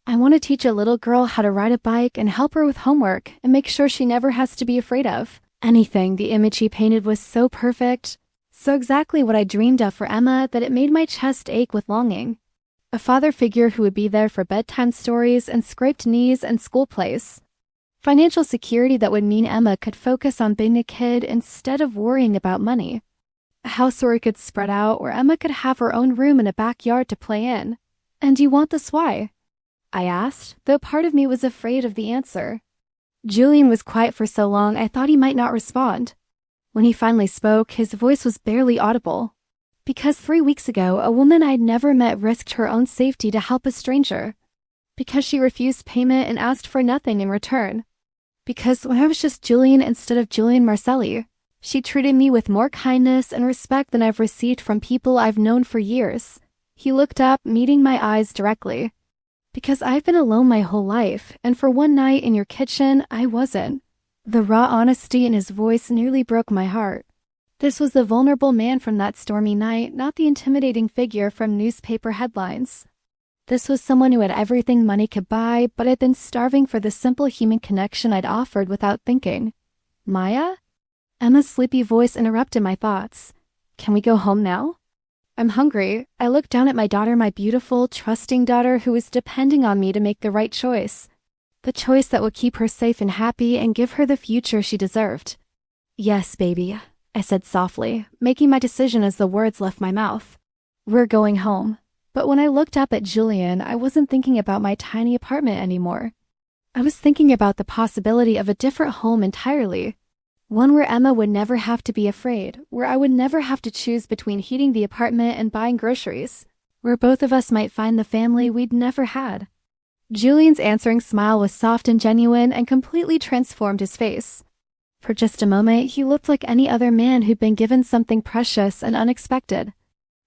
"I want to teach a little girl how to ride a bike and help her with homework and make sure she never has to be afraid of anything." The image he painted was so perfect, so exactly what I dreamed of for Emma, that it made my chest ache with longing. A father figure who would be there for bedtime stories and scraped knees and school plays. Financial security that would mean Emma could focus on being a kid instead of worrying about money. A house where we could spread out, where Emma could have her own room and a backyard to play in. "And you want this why?" I asked, though part of me was afraid of the answer. Julian was quiet for so long I thought he might not respond. When he finally spoke, his voice was barely audible. "Because 3 weeks ago, a woman I'd never met risked her own safety to help a stranger. Because she refused payment and asked for nothing in return. Because when I was just Julian instead of Julian Marcelli, she treated me with more kindness and respect than I've received from people I've known for years." He looked up, meeting my eyes directly. "Because I've been alone my whole life, and for one night in your kitchen, I wasn't." The raw honesty in his voice nearly broke my heart. This was the vulnerable man from that stormy night, not the intimidating figure from newspaper headlines. This was someone who had everything money could buy, but had been starving for the simple human connection I'd offered without thinking. "Maya?" Emma's sleepy voice interrupted my thoughts. "Can we go home now?" "I'm hungry." I looked down at my daughter, my beautiful, trusting daughter who was depending on me to make the right choice. The choice that would keep her safe and happy and give her the future she deserved. "Yes, baby," I said softly, making my decision as the words left my mouth. "We're going home." But when I looked up at Julian, I wasn't thinking about my tiny apartment anymore. I was thinking about the possibility of a different home entirely. One where Emma would never have to be afraid, where I would never have to choose between heating the apartment and buying groceries, where both of us might find the family we'd never had. Julian's answering smile was soft and genuine and completely transformed his face. For just a moment, he looked like any other man who'd been given something precious and unexpected.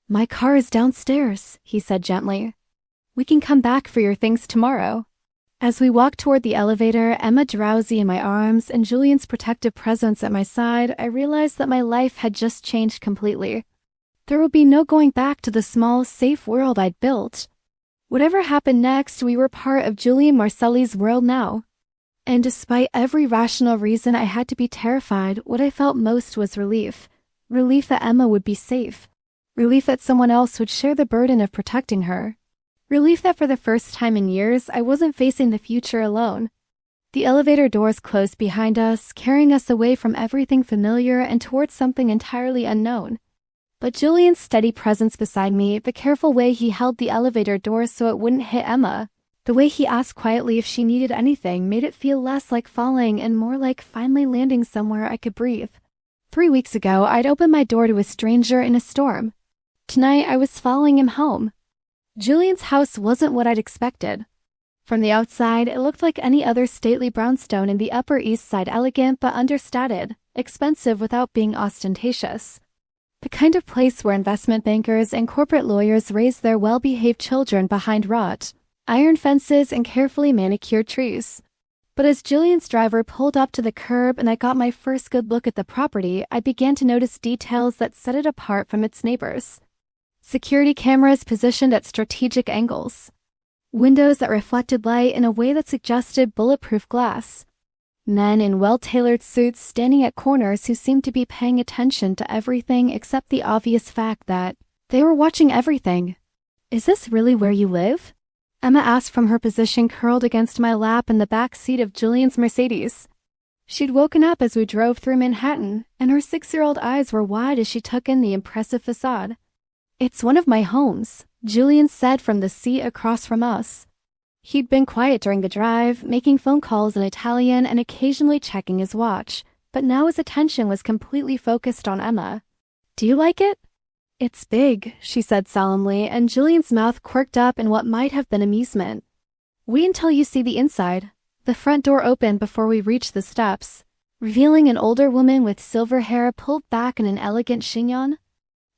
"My car is downstairs," he said gently. "We can come back for your things tomorrow." As we walked toward the elevator, Emma drowsy in my arms and Julian's protective presence at my side, I realized that my life had just changed completely. There would be no going back to the small, safe world I'd built. Whatever happened next, we were part of Julian Marcelli's world now. And despite every rational reason I had to be terrified, what I felt most was relief. Relief that Emma would be safe. Relief that someone else would share the burden of protecting her. Relief that for the first time in years, I wasn't facing the future alone. The elevator doors closed behind us, carrying us away from everything familiar and towards something entirely unknown. But Julian's steady presence beside me, the careful way he held the elevator doors so it wouldn't hit Emma, the way he asked quietly if she needed anything made it feel less like falling and more like finally landing somewhere I could breathe. 3 weeks ago, I'd opened my door to a stranger in a storm. Tonight, I was following him home. Julian's house wasn't what I'd expected. From the outside, it looked like any other stately brownstone in the Upper East Side, elegant but understated, expensive without being ostentatious. The kind of place where investment bankers and corporate lawyers raise their well-behaved children behind wrought iron fences and carefully manicured trees. But as Julian's driver pulled up to the curb and I got my first good look at the property, I began to notice details that set it apart from its neighbors. Security cameras positioned at strategic angles. Windows that reflected light in a way that suggested bulletproof glass. Men in well-tailored suits standing at corners who seemed to be paying attention to everything except the obvious fact that they were watching everything. "Is this really where you live?" Emma asked from her position curled against my lap in the back seat of Julian's Mercedes. She'd woken up as we drove through Manhattan, and her 6-year-old eyes were wide as she took in the impressive facade. "It's one of my homes," Julian said from the seat across from us. He'd been quiet during the drive, making phone calls in Italian and occasionally checking his watch, but now his attention was completely focused on Emma. "Do you like it?" "It's big," she said solemnly, and Julian's mouth quirked up in what might have been amusement. "Wait until you see the inside." The front door opened before we reached the steps, revealing an older woman with silver hair pulled back in an elegant chignon.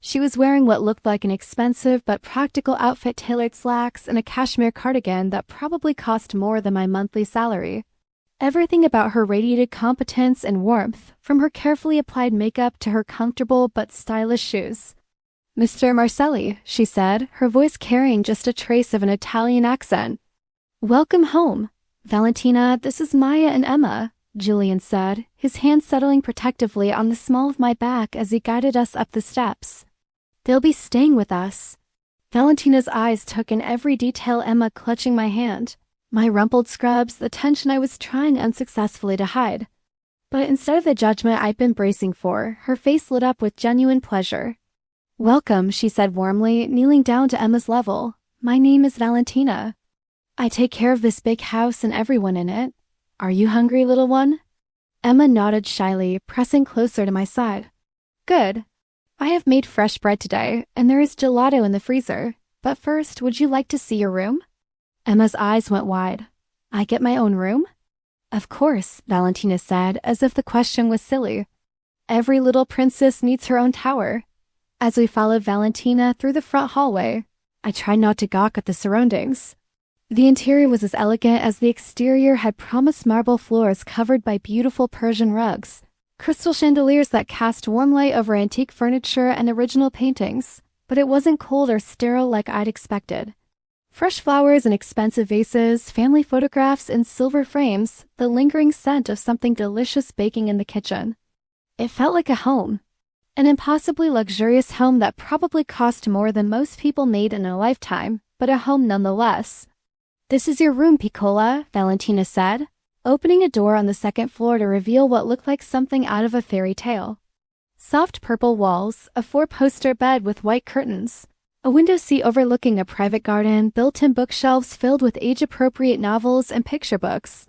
She was wearing what looked like an expensive but practical outfit, tailored slacks and a cashmere cardigan that probably cost more than my monthly salary. Everything about her radiated competence and warmth, from her carefully applied makeup to her comfortable but stylish shoes. "Mr. Marcelli," she said, her voice carrying just a trace of an Italian accent. "Welcome home. Valentina, this is Maya and Emma," Julian said, his hand settling protectively on the small of my back as he guided us up the steps. "They'll be staying with us." Valentina's eyes took in every detail, Emma clutching my hand, my rumpled scrubs, the tension I was trying unsuccessfully to hide. But instead of the judgment I'd been bracing for, her face lit up with genuine pleasure. "Welcome," she said warmly, kneeling down to Emma's level. "My name is Valentina. I take care of this big house and everyone in it. Are you hungry, little one?" Emma nodded shyly, pressing closer to my side. "Good. I have made fresh bread today, and there is gelato in the freezer. But first, would you like to see your room?" Emma's eyes went wide. "I get my own room?" "Of course," Valentina said, as if the question was silly. "Every little princess needs her own tower." As we followed Valentina through the front hallway, I tried not to gawk at the surroundings. The interior was as elegant as the exterior had promised, marble floors covered by beautiful Persian rugs, crystal chandeliers that cast warm light over antique furniture and original paintings, but it wasn't cold or sterile like I'd expected. Fresh flowers in expensive vases, family photographs in silver frames, the lingering scent of something delicious baking in the kitchen. It felt like a home. An impossibly luxurious home that probably cost more than most people made in a lifetime, but a home nonetheless. "This is your room, Piccola," Valentina said, opening a door on the second floor to reveal what looked like something out of a fairy tale. Soft purple walls, a 4-poster bed with white curtains, a window seat overlooking a private garden, built-in bookshelves filled with age-appropriate novels and picture books.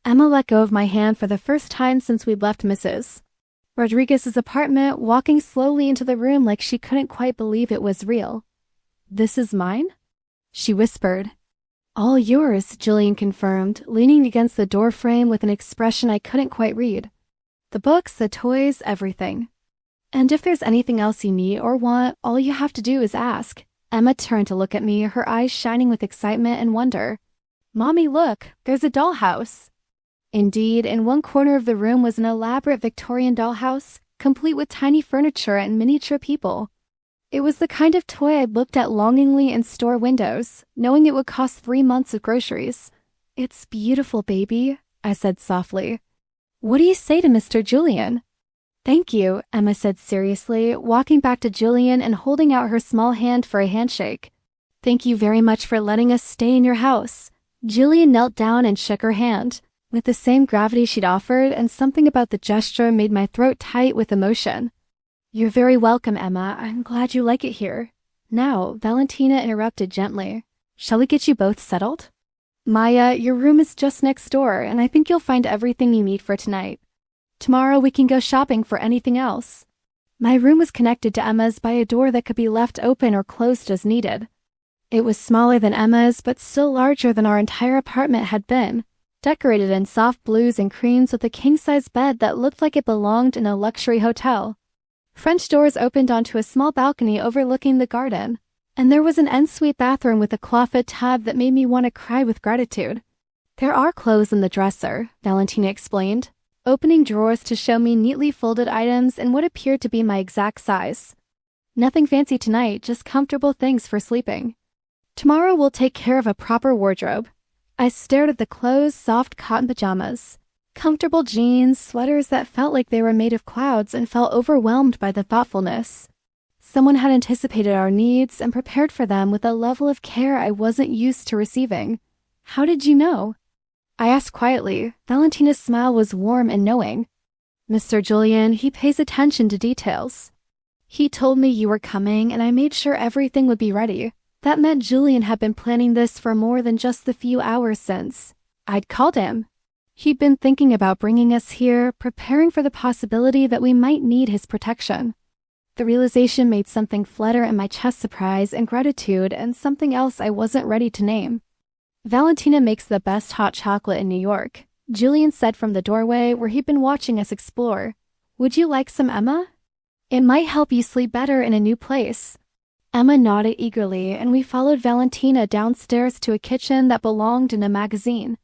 Emma let go of my hand for the first time since we'd left Mrs. Rodriguez's apartment, walking slowly into the room like she couldn't quite believe it was real. "This is mine?" she whispered. "All yours," Julian confirmed, leaning against the door frame with an expression I couldn't quite read. "The books, the toys, everything. And if there's anything else you need or want, all you have to do is ask." Emma turned to look at me, her eyes shining with excitement and wonder. "Mommy, look, there's a dollhouse." Indeed, in one corner of the room was an elaborate Victorian dollhouse, complete with tiny furniture and miniature people. It was the kind of toy I'd looked at longingly in store windows, knowing it would cost 3 months of groceries. "It's beautiful, baby," I said softly. "What do you say to Mr. Julian?" Thank you, Emma said seriously, walking back to Julian and holding out her small hand for a handshake. Thank you very much for letting us stay in your house. Julian knelt down and shook her hand, with the same gravity she'd offered, and something about the gesture made my throat tight with emotion. You're very welcome, Emma. I'm glad you like it here. Now, Valentina interrupted gently. Shall we get you both settled? Maya, your room is just next door, and I think you'll find everything you need for tonight. Tomorrow we can go shopping for anything else. My room was connected to Emma's by a door that could be left open or closed as needed. It was smaller than Emma's, but still larger than our entire apartment had been, decorated in soft blues and creams with a king-size bed that looked like it belonged in a luxury hotel. French doors opened onto a small balcony overlooking the garden, and there was an ensuite bathroom with a clawfoot tub that made me want to cry with gratitude. There are clothes in the dresser, Valentina explained, opening drawers to show me neatly folded items in what appeared to be my exact size. Nothing fancy tonight, just comfortable things for sleeping. Tomorrow we'll take care of a proper wardrobe. I stared at the clothes, soft cotton pajamas, comfortable jeans, sweaters that felt like they were made of clouds, and felt overwhelmed by the thoughtfulness. Someone had anticipated our needs and prepared for them with a level of care I wasn't used to receiving. How did you know? I asked quietly. Valentina's smile was warm and knowing. Mr. Julian, he pays attention to details. He told me you were coming, and I made sure everything would be ready. That meant Julian had been planning this for more than just the few hours since I'd called him. He'd been thinking about bringing us here, preparing for the possibility that we might need his protection. The realization made something flutter in my chest, surprise and gratitude, and something else I wasn't ready to name. Valentina makes the best hot chocolate in New York, Julian said from the doorway where he'd been watching us explore. Would you like some, Emma? It might help you sleep better in a new place. Emma nodded eagerly, and we followed Valentina downstairs to a kitchen that belonged in a magazine.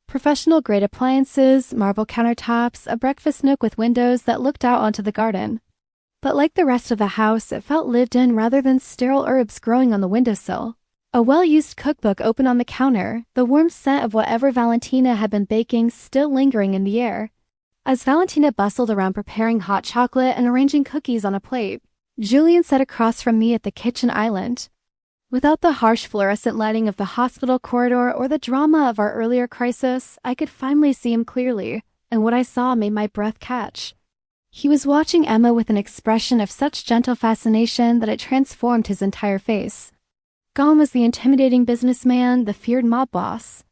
Professional-grade appliances, marble countertops, a breakfast nook with windows that looked out onto the garden. But like the rest of the house, it felt lived in rather than sterile herbs growing on the windowsill. A well-used cookbook open on the counter, the warm scent of whatever Valentina had been baking still lingering in the air. As Valentina bustled around preparing hot chocolate and arranging cookies on a plate, Julian sat across from me at the kitchen island. Without the harsh fluorescent lighting of the hospital corridor or the drama of our earlier crisis, I could finally see him clearly, and what I saw made my breath catch. He was watching Emma with an expression of such gentle fascination that it transformed his entire face. Gone was the intimidating businessman, the feared mob boss.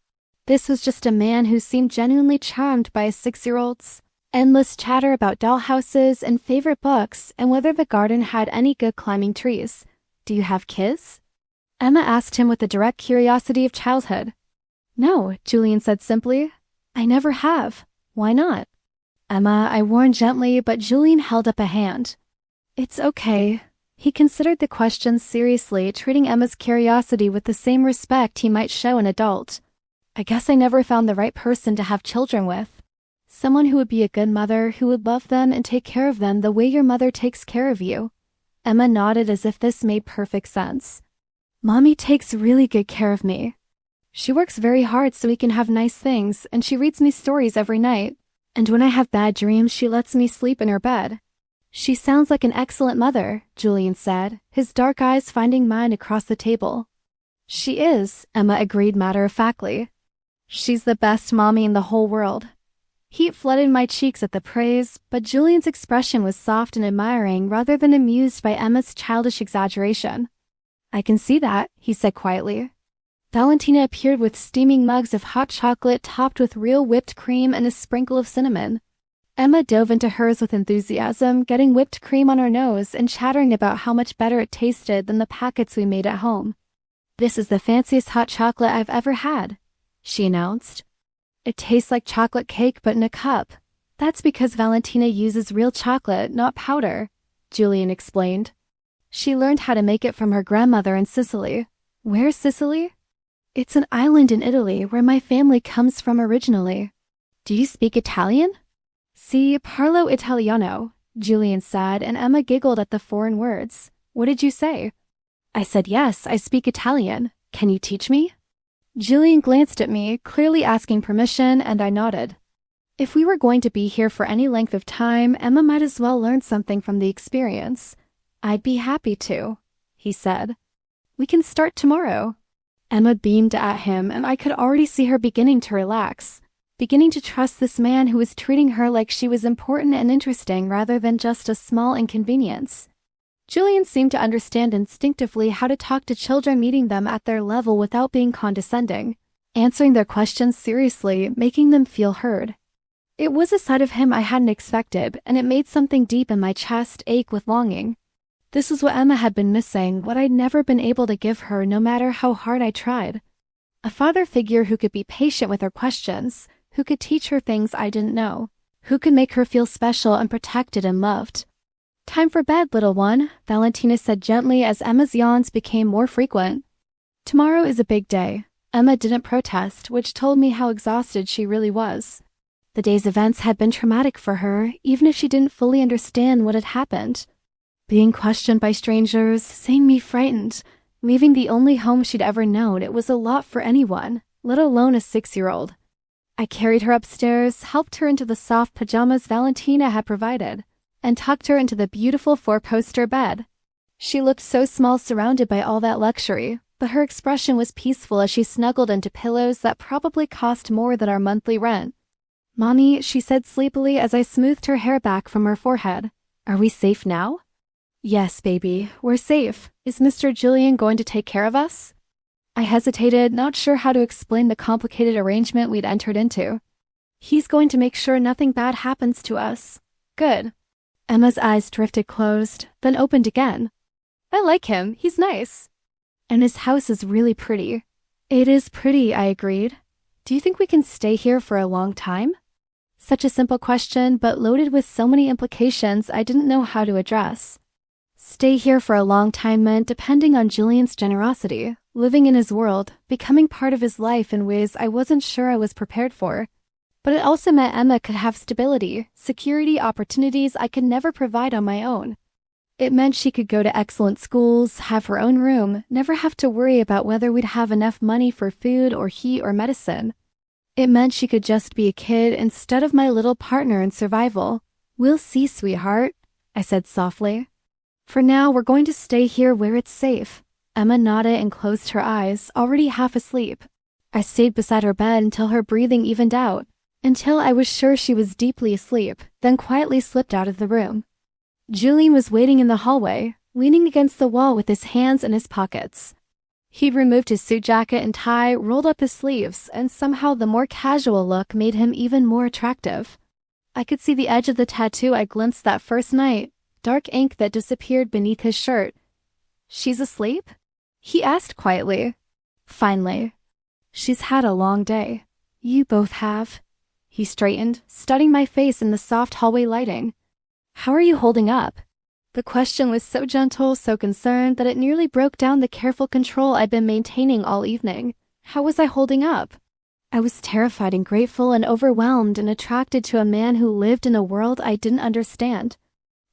This was just a man who seemed genuinely charmed by a 6-year-old's endless chatter about dollhouses and favorite books and whether the garden had any good climbing trees. Do you have kids? Emma asked him with the direct curiosity of childhood. No, Julian said simply. I never have. Why not? Emma, I warned gently, but Julian held up a hand. It's okay. He considered the question seriously, treating Emma's curiosity with the same respect he might show an adult. I guess I never found the right person to have children with. Someone who would be a good mother, who would love them and take care of them the way your mother takes care of you. Emma nodded as if this made perfect sense. Mommy takes really good care of me. She works very hard so we can have nice things, and she reads me stories every night. And when I have bad dreams, she lets me sleep in her bed. She sounds like an excellent mother, Julian said, his dark eyes finding mine across the table. She is, Emma agreed matter-of-factly. She's the best mommy in the whole world. Heat flooded my cheeks at the praise, but Julian's expression was soft and admiring rather than amused by Emma's childish exaggeration. I can see that, he said quietly. Valentina appeared with steaming mugs of hot chocolate topped with real whipped cream and a sprinkle of cinnamon. Emma dove into hers with enthusiasm, getting whipped cream on her nose and chattering about how much better it tasted than the packets we made at home. This is the fanciest hot chocolate I've ever had, she announced. It tastes like chocolate cake but in a cup. That's because Valentina uses real chocolate, not powder, Julian explained. She learned how to make it from her grandmother in Sicily. Where's Sicily? It's an island in Italy where my family comes from originally. Do you speak Italian? Si, parlo italiano, Julian said, and Emma giggled at the foreign words. What did you say? I said, yes, I speak Italian. Can you teach me? Julian glanced at me, clearly asking permission, and I nodded. If we were going to be here for any length of time, Emma might as well learn something from the experience. I'd be happy to, he said. We can start tomorrow. Emma beamed at him, and I could already see her beginning to relax, beginning to trust this man who was treating her like she was important and interesting rather than just a small inconvenience. Julian seemed to understand instinctively how to talk to children, meeting them at their level without being condescending, answering their questions seriously, making them feel heard. It was a side of him I hadn't expected, and it made something deep in my chest ache with longing. This was what Emma had been missing, what I'd never been able to give her no matter how hard I tried. A father figure who could be patient with her questions, who could teach her things I didn't know, who could make her feel special and protected and loved. Time for bed, little one, Valentina said gently as Emma's yawns became more frequent. Tomorrow is a big day. Emma didn't protest, which told me how exhausted she really was. The day's events had been traumatic for her, even if she didn't fully understand what had happened. Being questioned by strangers, seeing me frightened, leaving the only home she'd ever known, it was a lot for anyone, let alone a 6-year-old. I carried her upstairs, helped her into the soft pajamas Valentina had provided, and tucked her into the beautiful 4-poster bed. She looked so small surrounded by all that luxury, but her expression was peaceful as she snuggled into pillows that probably cost more than our monthly rent. Mommy, she said sleepily as I smoothed her hair back from her forehead. Are we safe now? Yes, baby, we're safe. Is Mr. Julian going to take care of us? I hesitated, not sure how to explain the complicated arrangement we'd entered into. He's going to make sure nothing bad happens to us. Good. Emma's eyes drifted closed, then opened again. I like him, he's nice. And his house is really pretty. It is pretty, I agreed. Do you think we can stay here for a long time? Such a simple question, but loaded with so many implications I didn't know how to address. Stay here for a long time meant depending on Julian's generosity, living in his world, becoming part of his life in ways I wasn't sure I was prepared for. But it also meant Emma could have stability, security, opportunities I could never provide on my own. It meant she could go to excellent schools, have her own room, never have to worry about whether we'd have enough money for food or heat or medicine. It meant she could just be a kid instead of my little partner in survival. We'll see, sweetheart, I said softly. For now, we're going to stay here where it's safe. Emma nodded and closed her eyes, already half asleep. I stayed beside her bed until her breathing evened out, until I was sure she was deeply asleep, then quietly slipped out of the room. Julian was waiting in the hallway, leaning against the wall with his hands in his pockets. He'd removed his suit jacket and tie, rolled up his sleeves, and somehow the more casual look made him even more attractive. I could see the edge of the tattoo I glimpsed that first night, dark ink that disappeared beneath his shirt. She's asleep? He asked quietly. Finally. She's had a long day. You both have. He straightened, studying my face in the soft hallway lighting. How are you holding up? The question was so gentle, so concerned, that it nearly broke down the careful control I'd been maintaining all evening. How was I holding up? I was terrified and grateful and overwhelmed and attracted to a man who lived in a world I didn't understand.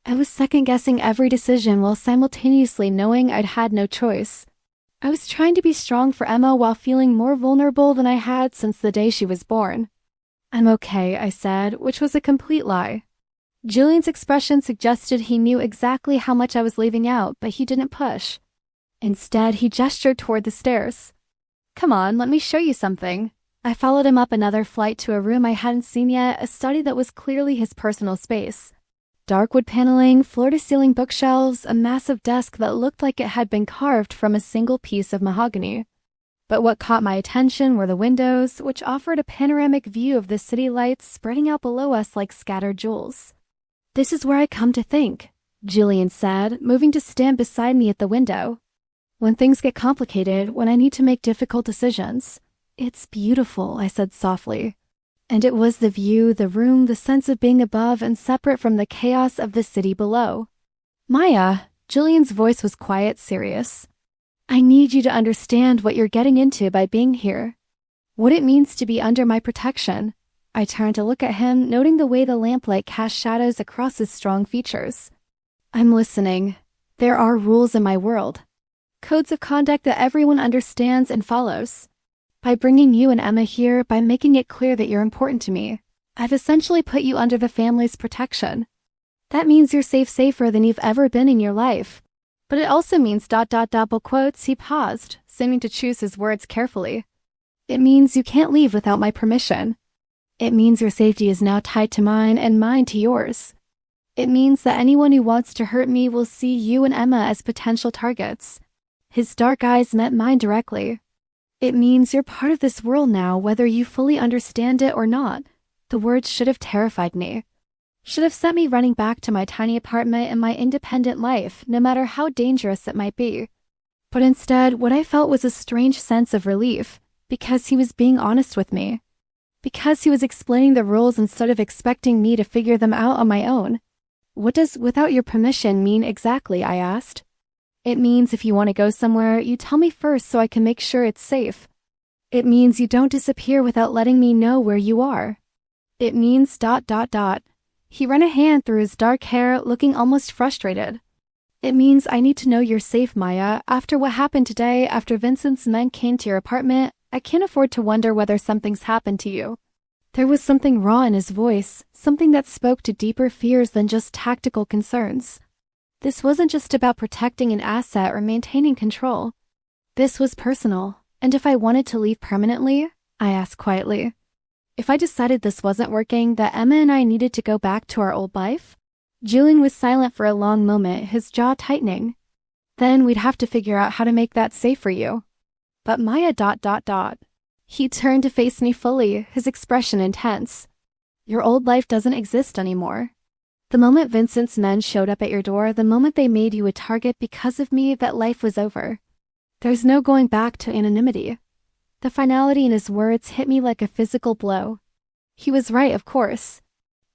I was second-guessing every decision while simultaneously knowing I'd had no choice. I was trying to be strong for Emma while feeling more vulnerable than I had since the day she was born. I'm okay, I said, which was a complete lie. Julian's expression suggested he knew exactly how much I was leaving out, but he didn't push. Instead, he gestured toward the stairs. Come on, let me show you something. I followed him up another flight to a room I hadn't seen yet, a study that was clearly his personal space. Dark wood paneling, floor-to-ceiling bookshelves, a massive desk that looked like it had been carved from a single piece of mahogany. But what caught my attention were the windows, which offered a panoramic view of the city lights spreading out below us like scattered jewels. This is where I come to think, Julian said, moving to stand beside me at the window. When things get complicated, when I need to make difficult decisions. It's beautiful, I said softly. And it was the view, the room, the sense of being above and separate from the chaos of the city below. Maya, Julian's voice was quiet, serious. I need you to understand what you're getting into by being here. What it means to be under my protection. I turned to look at him, noting the way the lamplight cast shadows across his strong features. I'm listening. There are rules in my world. Codes of conduct that everyone understands and follows. By bringing you and Emma here, by making it clear that you're important to me, I've essentially put you under the family's protection. That means you're safer than you've ever been in your life. But it also means ... double quotes. He paused, seeming to choose his words carefully. It means you can't leave without my permission. It means your safety is now tied to mine and mine to yours. It means that anyone who wants to hurt me will see you and Emma as potential targets. His dark eyes met mine directly. It means you're part of this world now, whether you fully understand it or not. The words should have terrified me. Should have sent me running back to my tiny apartment and my independent life, no matter how dangerous it might be. But instead, what I felt was a strange sense of relief, because he was being honest with me. Because he was explaining the rules instead of expecting me to figure them out on my own. What does "without your permission" mean exactly? I asked. It means if you want to go somewhere, you tell me first so I can make sure it's safe. It means you don't disappear without letting me know where you are. It means ... He ran a hand through his dark hair, looking almost frustrated. It means I need to know you're safe, Maya. After what happened today, after Vincent's men came to your apartment, I can't afford to wonder whether something's happened to you. There was something raw in his voice, something that spoke to deeper fears than just tactical concerns. This wasn't just about protecting an asset or maintaining control. This was personal, and if I wanted to leave permanently, I asked quietly, if I decided this wasn't working, that Emma and I needed to go back to our old life? Julian was silent for a long moment, his jaw tightening. Then we'd have to figure out how to make that safe for you. But Maya ... He turned to face me fully, his expression intense. Your old life doesn't exist anymore. The moment Vincent's men showed up at your door, the moment they made you a target because of me, that life was over. There's no going back to anonymity. The finality in his words hit me like a physical blow. He was right, of course.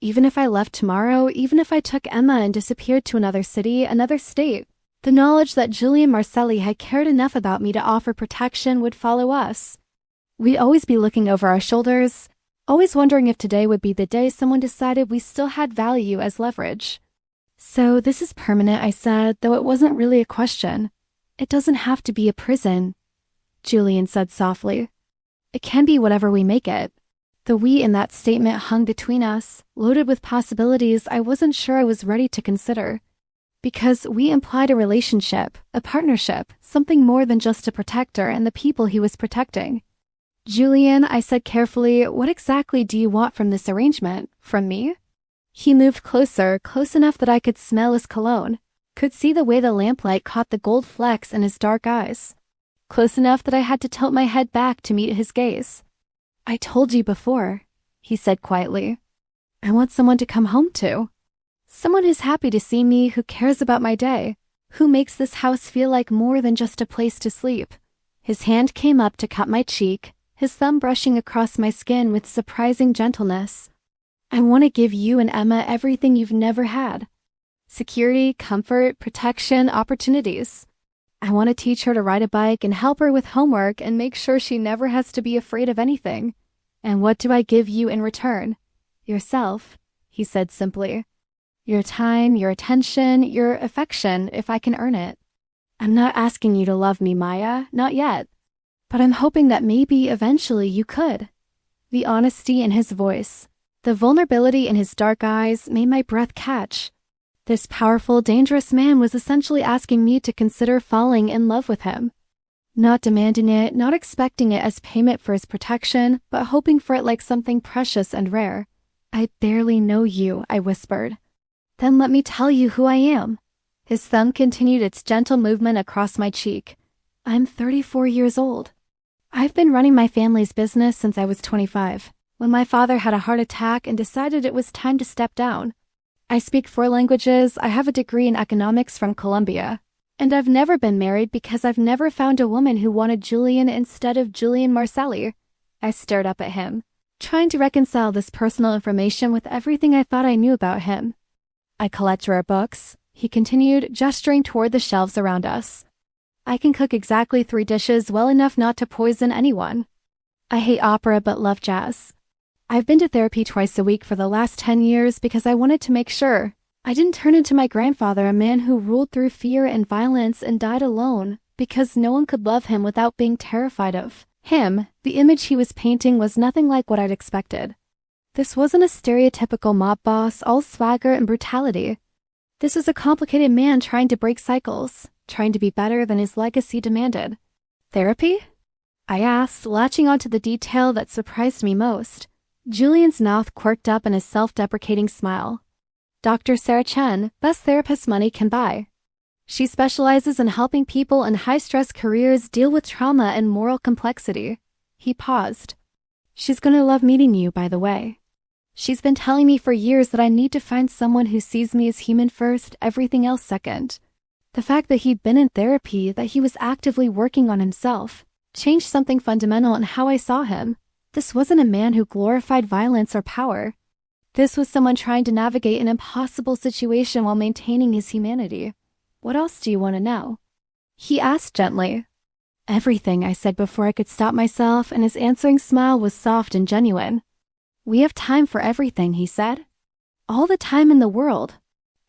Even if I left tomorrow, even if I took Emma and disappeared to another city, another state, the knowledge that Julian Marcelli had cared enough about me to offer protection would follow us. We'd always be looking over our shoulders, always wondering if today would be the day someone decided we still had value as leverage. So this is permanent, I said, though it wasn't really a question. It doesn't have to be a prison, Julian said softly. It can be whatever we make it. The we in that statement hung between us, loaded with possibilities I wasn't sure I was ready to consider. Because we implied a relationship, a partnership, something more than just a protector and the people he was protecting. Julian, I said carefully, what exactly do you want from this arrangement? From me? He moved closer, close enough that I could smell his cologne, could see the way the lamplight caught the gold flecks in his dark eyes. Close enough that I had to tilt my head back to meet his gaze. I told you before, he said quietly. I want someone to come home to. Someone who's happy to see me, who cares about my day, who makes this house feel like more than just a place to sleep. His hand came up to cut my cheek, his thumb brushing across my skin with surprising gentleness. I want to give you and Emma everything you've never had. Security, comfort, protection, opportunities. I want to teach her to ride a bike and help her with homework and make sure she never has to be afraid of anything. And what do I give you in return? Yourself, he said simply. Your time, your attention, your affection, if I can earn it. I'm not asking you to love me, Maya, not yet. But I'm hoping that maybe eventually you could. The honesty in his voice, the vulnerability in his dark eyes made my breath catch. This powerful, dangerous man was essentially asking me to consider falling in love with him. Not demanding it, not expecting it as payment for his protection, but hoping for it like something precious and rare. I barely know you, I whispered. Then let me tell you who I am. His thumb continued its gentle movement across my cheek. I'm 34 years old. I've been running my family's business since I was 25, when my father had a heart attack and decided it was time to step down. I speak 4 languages, I have a degree in economics from Columbia, and I've never been married because I've never found a woman who wanted Julian instead of Julian Marcelli. I stared up at him, trying to reconcile this personal information with everything I thought I knew about him. I collect rare books, he continued, gesturing toward the shelves around us. I can cook exactly 3 dishes well enough not to poison anyone. I hate opera but love jazz. I've been to therapy twice a week for the last 10 years because I wanted to make sure I didn't turn into my grandfather, a man who ruled through fear and violence and died alone because no one could love him without being terrified of him. The image he was painting was nothing like what I'd expected. This wasn't a stereotypical mob boss, all swagger and brutality. This was a complicated man trying to break cycles, trying to be better than his legacy demanded. Therapy? I asked, latching onto the detail that surprised me most. Julian's mouth quirked up in a self-deprecating smile. Dr. Sarah Chen, best therapist money can buy. She specializes in helping people in high-stress careers deal with trauma and moral complexity. He paused. She's gonna love meeting you, by the way. She's been telling me for years that I need to find someone who sees me as human first, everything else second. The fact that he'd been in therapy, that he was actively working on himself, changed something fundamental in how I saw him. This wasn't a man who glorified violence or power. This was someone trying to navigate an impossible situation while maintaining his humanity. What else do you want to know? He asked gently. Everything, I said before I could stop myself, and his answering smile was soft and genuine. We have time for everything, he said. All the time in the world.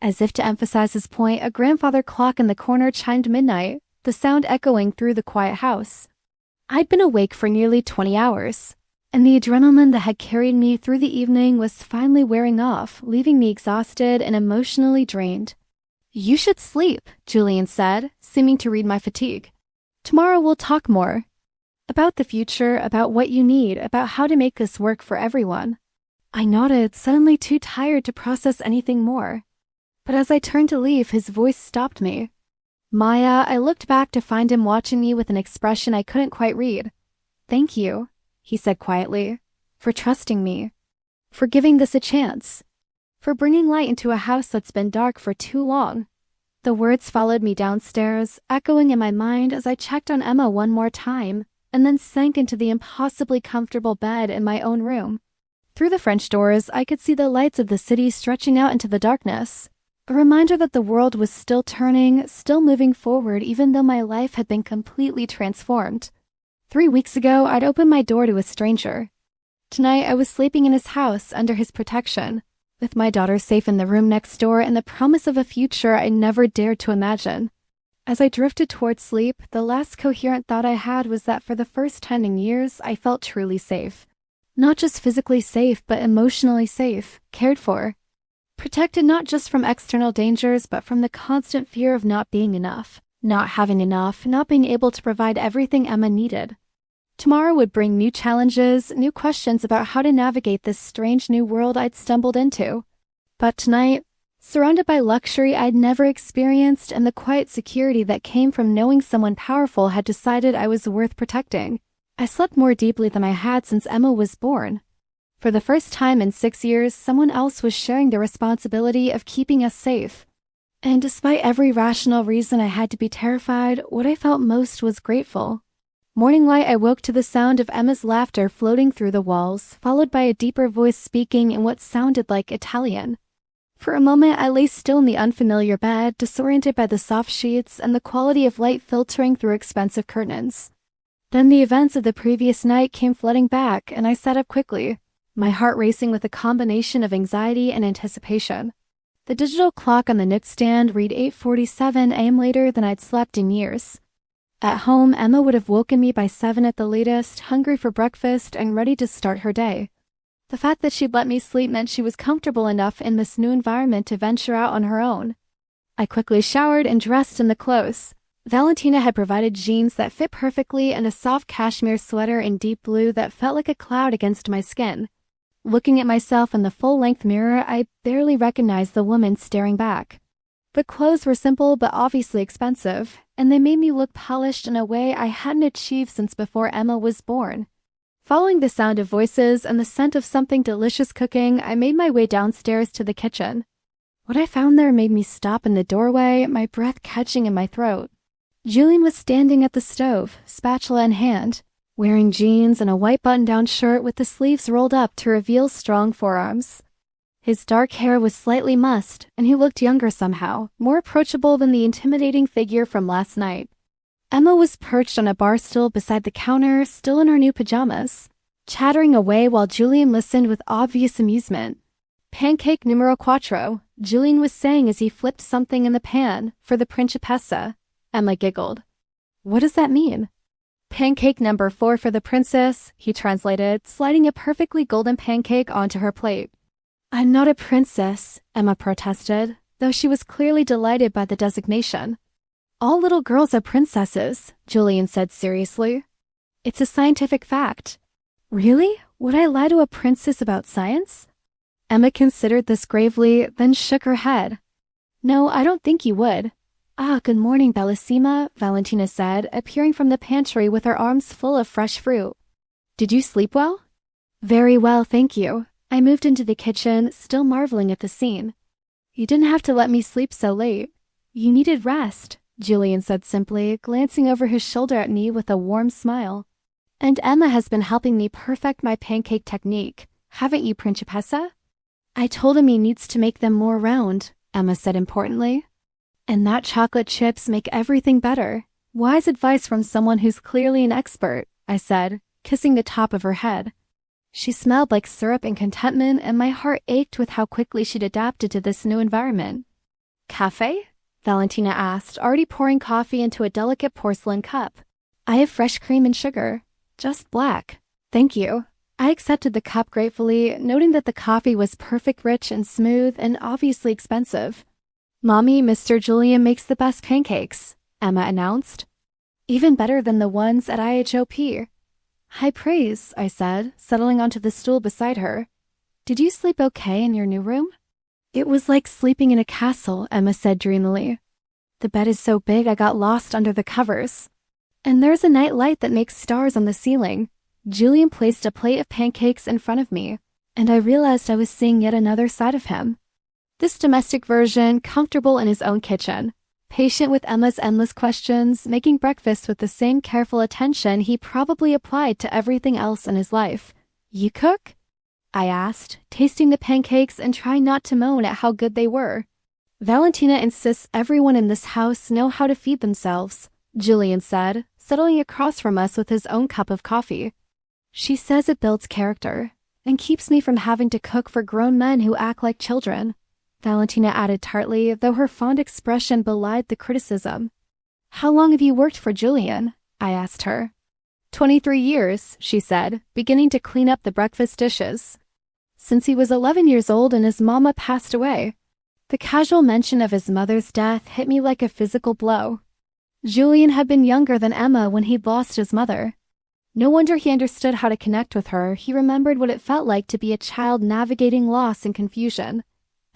As if to emphasize his point, a grandfather clock in the corner chimed midnight, the sound echoing through the quiet house. I'd been awake for nearly 20 hours, and the adrenaline that had carried me through the evening was finally wearing off, leaving me exhausted and emotionally drained. You should sleep, Julian said, seeming to read my fatigue. Tomorrow we'll talk more. About the future, about what you need, about how to make this work for everyone. I nodded, suddenly too tired to process anything more. But as I turned to leave, his voice stopped me. Maya, I looked back to find him watching me with an expression I couldn't quite read. Thank you, he said quietly, for trusting me, for giving this a chance, for bringing light into a house that's been dark for too long. The words followed me downstairs, echoing in my mind as I checked on Emma one more time, and then sank into the impossibly comfortable bed in my own room. Through the French doors, I could see the lights of the city stretching out into the darkness, a reminder that the world was still turning, still moving forward, even though my life had been completely transformed. 3 weeks ago, I'd opened my door to a stranger. Tonight, I was sleeping in his house under his protection, with my daughter safe in the room next door and the promise of a future I never dared to imagine. As I drifted toward sleep, the last coherent thought I had was that for the first time in years, I felt truly safe. Not just physically safe, but emotionally safe, cared for. Protected not just from external dangers, but from the constant fear of not being enough, not having enough, not being able to provide everything Emma needed. Tomorrow would bring new challenges, new questions about how to navigate this strange new world I'd stumbled into. But tonight, surrounded by luxury I'd never experienced and the quiet security that came from knowing someone powerful had decided I was worth protecting, I slept more deeply than I had since Emma was born. For the first time in 6 years, someone else was sharing the responsibility of keeping us safe. And despite every rational reason I had to be terrified, what I felt most was grateful. Morning light, I woke to the sound of Emma's laughter floating through the walls, followed by a deeper voice speaking in what sounded like Italian. For a moment, I lay still in the unfamiliar bed, disoriented by the soft sheets and the quality of light filtering through expensive curtains. Then the events of the previous night came flooding back, and I sat up quickly, my heart racing with a combination of anxiety and anticipation. The digital clock on the nightstand read 8:47 a.m. later than I'd slept in years. At home, Emma would have woken me by 7 at the latest, hungry for breakfast and ready to start her day. The fact that she'd let me sleep meant she was comfortable enough in this new environment to venture out on her own. I quickly showered and dressed in the clothes. Valentina had provided jeans that fit perfectly and a soft cashmere sweater in deep blue that felt like a cloud against my skin. Looking at myself in the full-length mirror, I barely recognized the woman staring back. The clothes were simple but obviously expensive, and they made me look polished in a way I hadn't achieved since before Emma was born. Following the sound of voices and the scent of something delicious cooking, I made my way downstairs to the kitchen. What I found there made me stop in the doorway, my breath catching in my throat. Julian was standing at the stove, spatula in hand, wearing jeans and a white button-down shirt with the sleeves rolled up to reveal strong forearms. His dark hair was slightly mussed, and he looked younger somehow, more approachable than the intimidating figure from last night. Emma was perched on a bar stool beside the counter, still in her new pajamas, chattering away while Julian listened with obvious amusement. Pancake numero quattro, Julian was saying as he flipped something in the pan, for the principessa. Emma giggled. What does that mean? Pancake number 4 for the princess, he translated, sliding a perfectly golden pancake onto her plate. I'm not a princess, Emma protested, though she was clearly delighted by the designation. All little girls are princesses, Julian said seriously. It's a scientific fact. Really? Would I lie to a princess about science? Emma considered this gravely, then shook her head. No, I don't think you would. Ah, good morning, Bellissima, Valentina said, appearing from the pantry with her arms full of fresh fruit. Did you sleep well? Very well, thank you. I moved into the kitchen, still marveling at the scene. You didn't have to let me sleep so late. You needed rest, Julian said simply, glancing over his shoulder at me with a warm smile. And Emma has been helping me perfect my pancake technique, haven't you, Principessa? I told him he needs to make them more round, Emma said importantly. And that chocolate chips make everything better. Wise advice from someone who's clearly an expert, I said, kissing the top of her head. She smelled like syrup and contentment, and my heart ached with how quickly she'd adapted to this new environment. Cafe? Valentina asked, already pouring coffee into a delicate porcelain cup. I have fresh cream and sugar. Just black. Thank you. I accepted the cup gratefully, noting that the coffee was perfect, rich and smooth, and obviously expensive. Mommy, Mr. Julian makes the best pancakes, Emma announced. Even better than the ones at IHOP. High praise, I said, settling onto the stool beside her. Did you sleep okay in your new room? It was like sleeping in a castle, Emma said dreamily. The bed is so big I got lost under the covers. And there's a night light that makes stars on the ceiling. Julian placed a plate of pancakes in front of me, and I realized I was seeing yet another side of him. This domestic version, comfortable in his own kitchen, patient with Emma's endless questions, making breakfast with the same careful attention he probably applied to everything else in his life. You cook? I asked, tasting the pancakes and trying not to moan at how good they were. Valentina insists everyone in this house know how to feed themselves, Julian said, settling across from us with his own cup of coffee. She says it builds character, and keeps me from having to cook for grown men who act like children, Valentina added tartly, though her fond expression belied the criticism. How long have you worked for Julian? I asked her. 23 years, she said, beginning to clean up the breakfast dishes. Since he was 11 years old and his mama passed away. The casual mention of his mother's death hit me like a physical blow. Julian had been younger than Emma when he'd lost his mother. No wonder he understood how to connect with her. He remembered what it felt like to be a child navigating loss and confusion.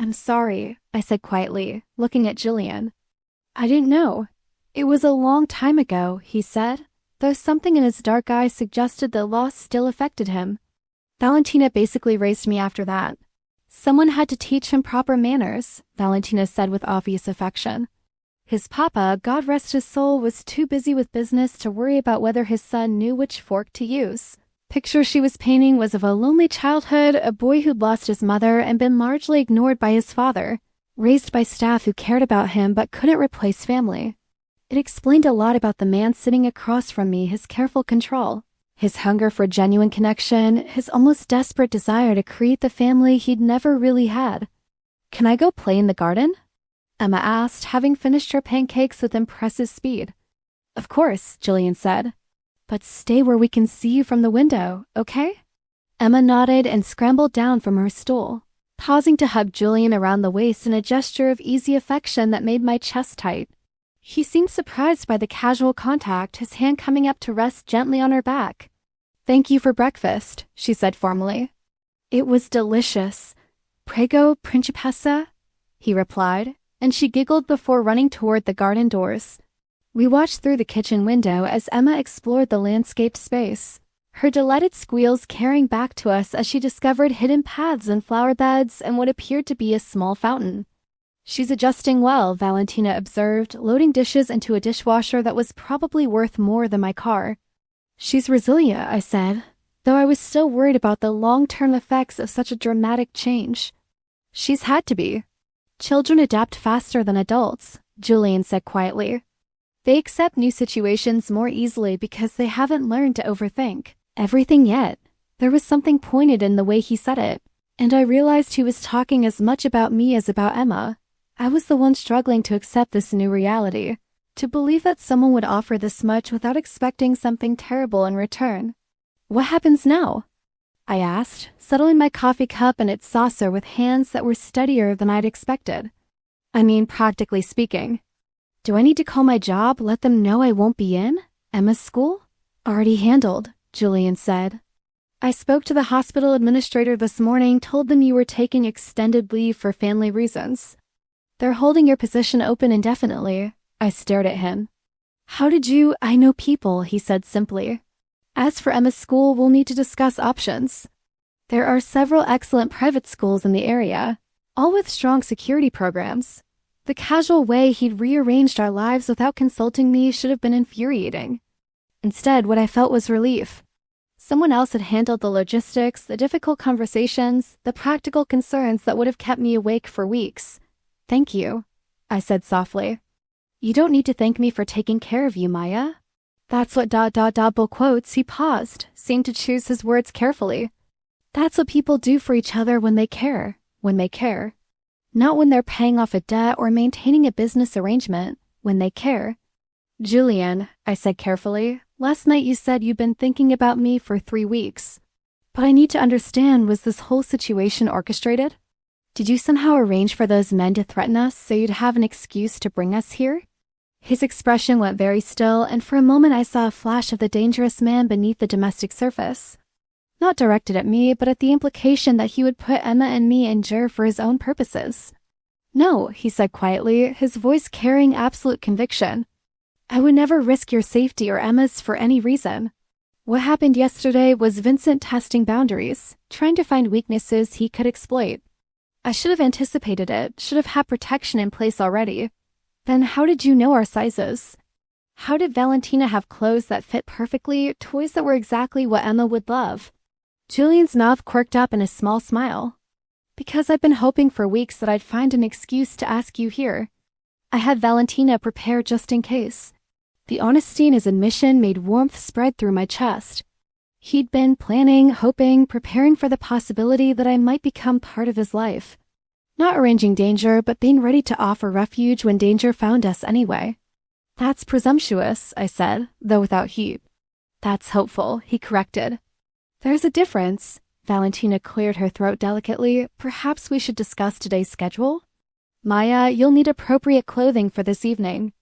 I'm sorry, I said quietly, looking at Julian. I didn't know. It was a long time ago, he said, though something in his dark eyes suggested the loss still affected him. Valentina basically raised me after that. Someone had to teach him proper manners, Valentina said with obvious affection. His papa, God rest his soul, was too busy with business to worry about whether his son knew which fork to use. Picture she was painting was of a lonely childhood, a boy who'd lost his mother and been largely ignored by his father, raised by staff who cared about him but couldn't replace family. It explained a lot about the man sitting across from me, his careful control, his hunger for genuine connection, his almost desperate desire to create the family he'd never really had. Can I go play in the garden? Emma asked, having finished her pancakes with impressive speed. Of course, Julian said. But stay where we can see you from the window, okay? Emma nodded and scrambled down from her stool, pausing to hug Julian around the waist in a gesture of easy affection that made my chest tight. He seemed surprised by the casual contact, his hand coming up to rest gently on her back. Thank you for breakfast, she said formally. It was delicious. Prego, Principessa? He replied, and she giggled before running toward the garden doors. We watched through the kitchen window as Emma explored the landscaped space, her delighted squeals carrying back to us as she discovered hidden paths and flower beds and what appeared to be a small fountain. She's adjusting well, Valentina observed, loading dishes into a dishwasher that was probably worth more than my car. She's resilient, I said, though I was still worried about the long-term effects of such a dramatic change. She's had to be. Children adapt faster than adults, Julian said quietly. They accept new situations more easily because they haven't learned to overthink everything yet. There was something pointed in the way he said it, and I realized he was talking as much about me as about Emma. I was the one struggling to accept this new reality. To believe that someone would offer this much without expecting something terrible in return. What happens now? I asked, settling my coffee cup and its saucer with hands that were steadier than I'd expected. I mean, practically speaking. Do I need to call my job, let them know I won't be in? Emma's school? Already handled, Julian said. I spoke to the hospital administrator this morning, told them you were taking extended leave for family reasons. They're holding your position open indefinitely. I stared at him. How did you? I know people, he said simply. As for Emma's school, we'll need to discuss options. There are several excellent private schools in the area, all with strong security programs. The casual way he'd rearranged our lives without consulting me should have been infuriating. Instead, what I felt was relief. Someone else had handled the logistics, the difficult conversations, the practical concerns that would have kept me awake for weeks. Thank you, I said softly. You don't need to thank me for taking care of you, Maya. That's what ... Bull quotes. He paused, seemed to choose his words carefully. That's what people do for each other when they care. Not when they're paying off a debt or maintaining a business arrangement, when they care. Julian, I said carefully, last night you said you'd been thinking about me for 3 weeks. But I need to understand, was this whole situation orchestrated? Did you somehow arrange for those men to threaten us so you'd have an excuse to bring us here? His expression went very still, and for a moment I saw a flash of the dangerous man beneath the domestic surface. Not directed at me, but at the implication that he would put Emma and me in jail for his own purposes. No, he said quietly, his voice carrying absolute conviction. I would never risk your safety or Emma's for any reason. What happened yesterday was Vincent testing boundaries, trying to find weaknesses he could exploit. I should have anticipated it, should have had protection in place already. Then how did you know our sizes? How did Valentina have clothes that fit perfectly, toys that were exactly what Emma would love? Julian's mouth quirked up in a small smile. Because I've been hoping for weeks that I'd find an excuse to ask you here. I had Valentina prepared just in case. The honesty in his admission made warmth spread through my chest. He'd been planning, hoping, preparing for the possibility that I might become part of his life. Not arranging danger, but being ready to offer refuge when danger found us anyway. That's presumptuous, I said, though without heat. That's hopeful, he corrected. There's a difference. Valentina cleared her throat delicately. Perhaps we should discuss today's schedule? Maya, you'll need appropriate clothing for this evening.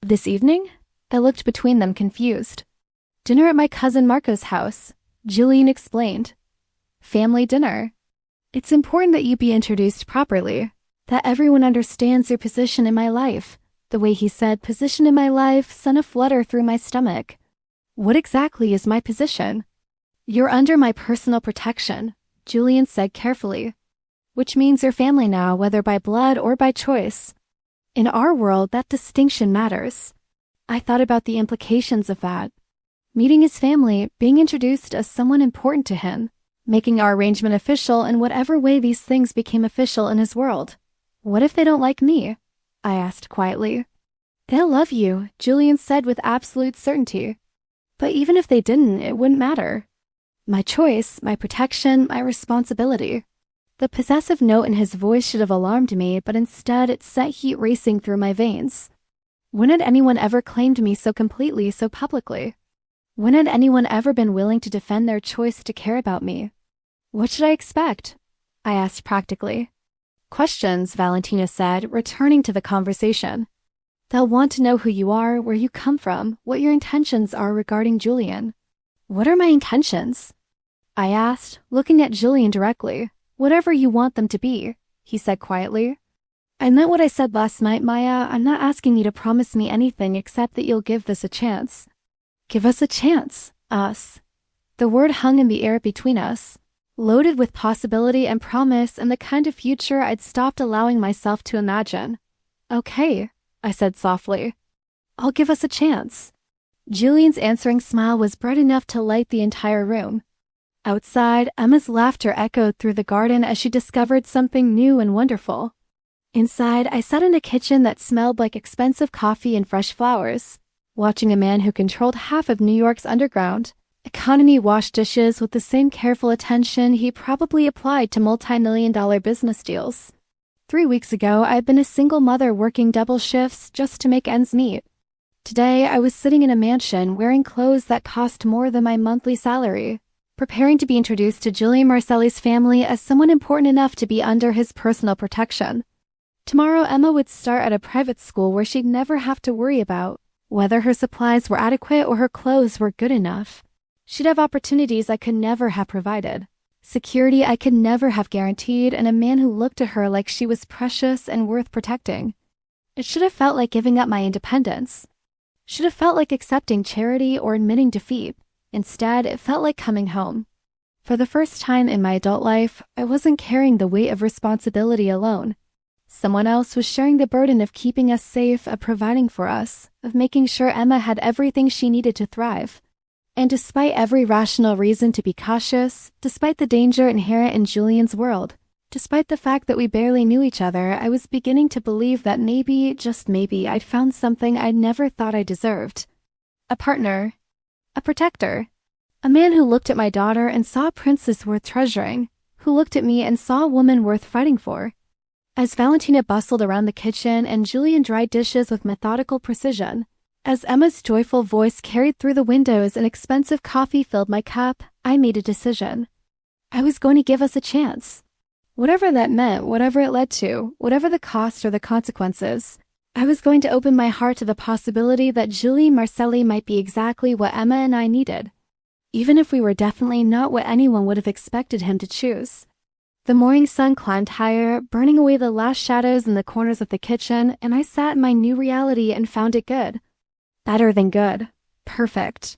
This evening? I looked between them confused. Dinner at my cousin Marco's house, Julian explained. Family dinner. It's important that you be introduced properly, that everyone understands your position in my life. The way he said position in my life sent a flutter through my stomach. What exactly is my position? You're under my personal protection, Julian said carefully. Which means you're family now, whether by blood or by choice. In our world, that distinction matters. I thought about the implications of that. Meeting his family, being introduced as someone important to him, making our arrangement official in whatever way these things became official in his world. What if they don't like me? I asked quietly. They'll love you, Julian said with absolute certainty. But even if they didn't, it wouldn't matter. My choice, my protection, my responsibility. The possessive note in his voice should have alarmed me, but instead it set heat racing through my veins. When had anyone ever claimed me so completely, so publicly? When had anyone ever been willing to defend their choice to care about me? What should I expect? I asked practically. Questions, Valentina said, returning to the conversation. They'll want to know who you are, where you come from, what your intentions are regarding Julian. What are my intentions? I asked, looking at Julian directly. Whatever you want them to be, he said quietly. I meant what I said last night, Maya. I'm not asking you to promise me anything except that you'll give this a chance. Give us a chance. Us. The word hung in the air between us, loaded with possibility and promise and the kind of future I'd stopped allowing myself to imagine. Okay, I said softly. I'll give us a chance. Julian's answering smile was bright enough to light the entire room. Outside, Emma's laughter echoed through the garden as she discovered something new and wonderful. Inside, I sat in a kitchen that smelled like expensive coffee and fresh flowers, watching a man who controlled half of New York's underground, economy wash dishes with the same careful attention he probably applied to multi-million-dollar business deals. 3 weeks ago, I had been a single mother working double shifts just to make ends meet. Today, I was sitting in a mansion wearing clothes that cost more than my monthly salary, preparing to be introduced to Julian Marcelli's family as someone important enough to be under his personal protection. Tomorrow, Emma would start at a private school where she'd never have to worry about whether her supplies were adequate or her clothes were good enough. She'd have opportunities I could never have provided, security I could never have guaranteed, and a man who looked at her like she was precious and worth protecting. It should have felt like giving up my independence. Should have felt like accepting charity or admitting defeat. Instead, it felt like coming home. For the first time in my adult life, I wasn't carrying the weight of responsibility alone. Someone else was sharing the burden of keeping us safe, of providing for us, of making sure Emma had everything she needed to thrive. And despite every rational reason to be cautious, despite the danger inherent in Julian's world, despite the fact that we barely knew each other, I was beginning to believe that maybe, just maybe, I'd found something I'd never thought I deserved. A partner. A protector. A man who looked at my daughter and saw a princess worth treasuring, who looked at me and saw a woman worth fighting for. As Valentina bustled around the kitchen and Julian dried dishes with methodical precision, as Emma's joyful voice carried through the windows and expensive coffee filled my cup, I made a decision. I was going to give us a chance. Whatever that meant, whatever it led to, whatever the cost or the consequences, I was going to open my heart to the possibility that Julian Marcelli might be exactly what Emma and I needed, even if we were definitely not what anyone would have expected him to choose. The morning sun climbed higher, burning away the last shadows in the corners of the kitchen, and I sat in my new reality and found it good. Better than good. Perfect.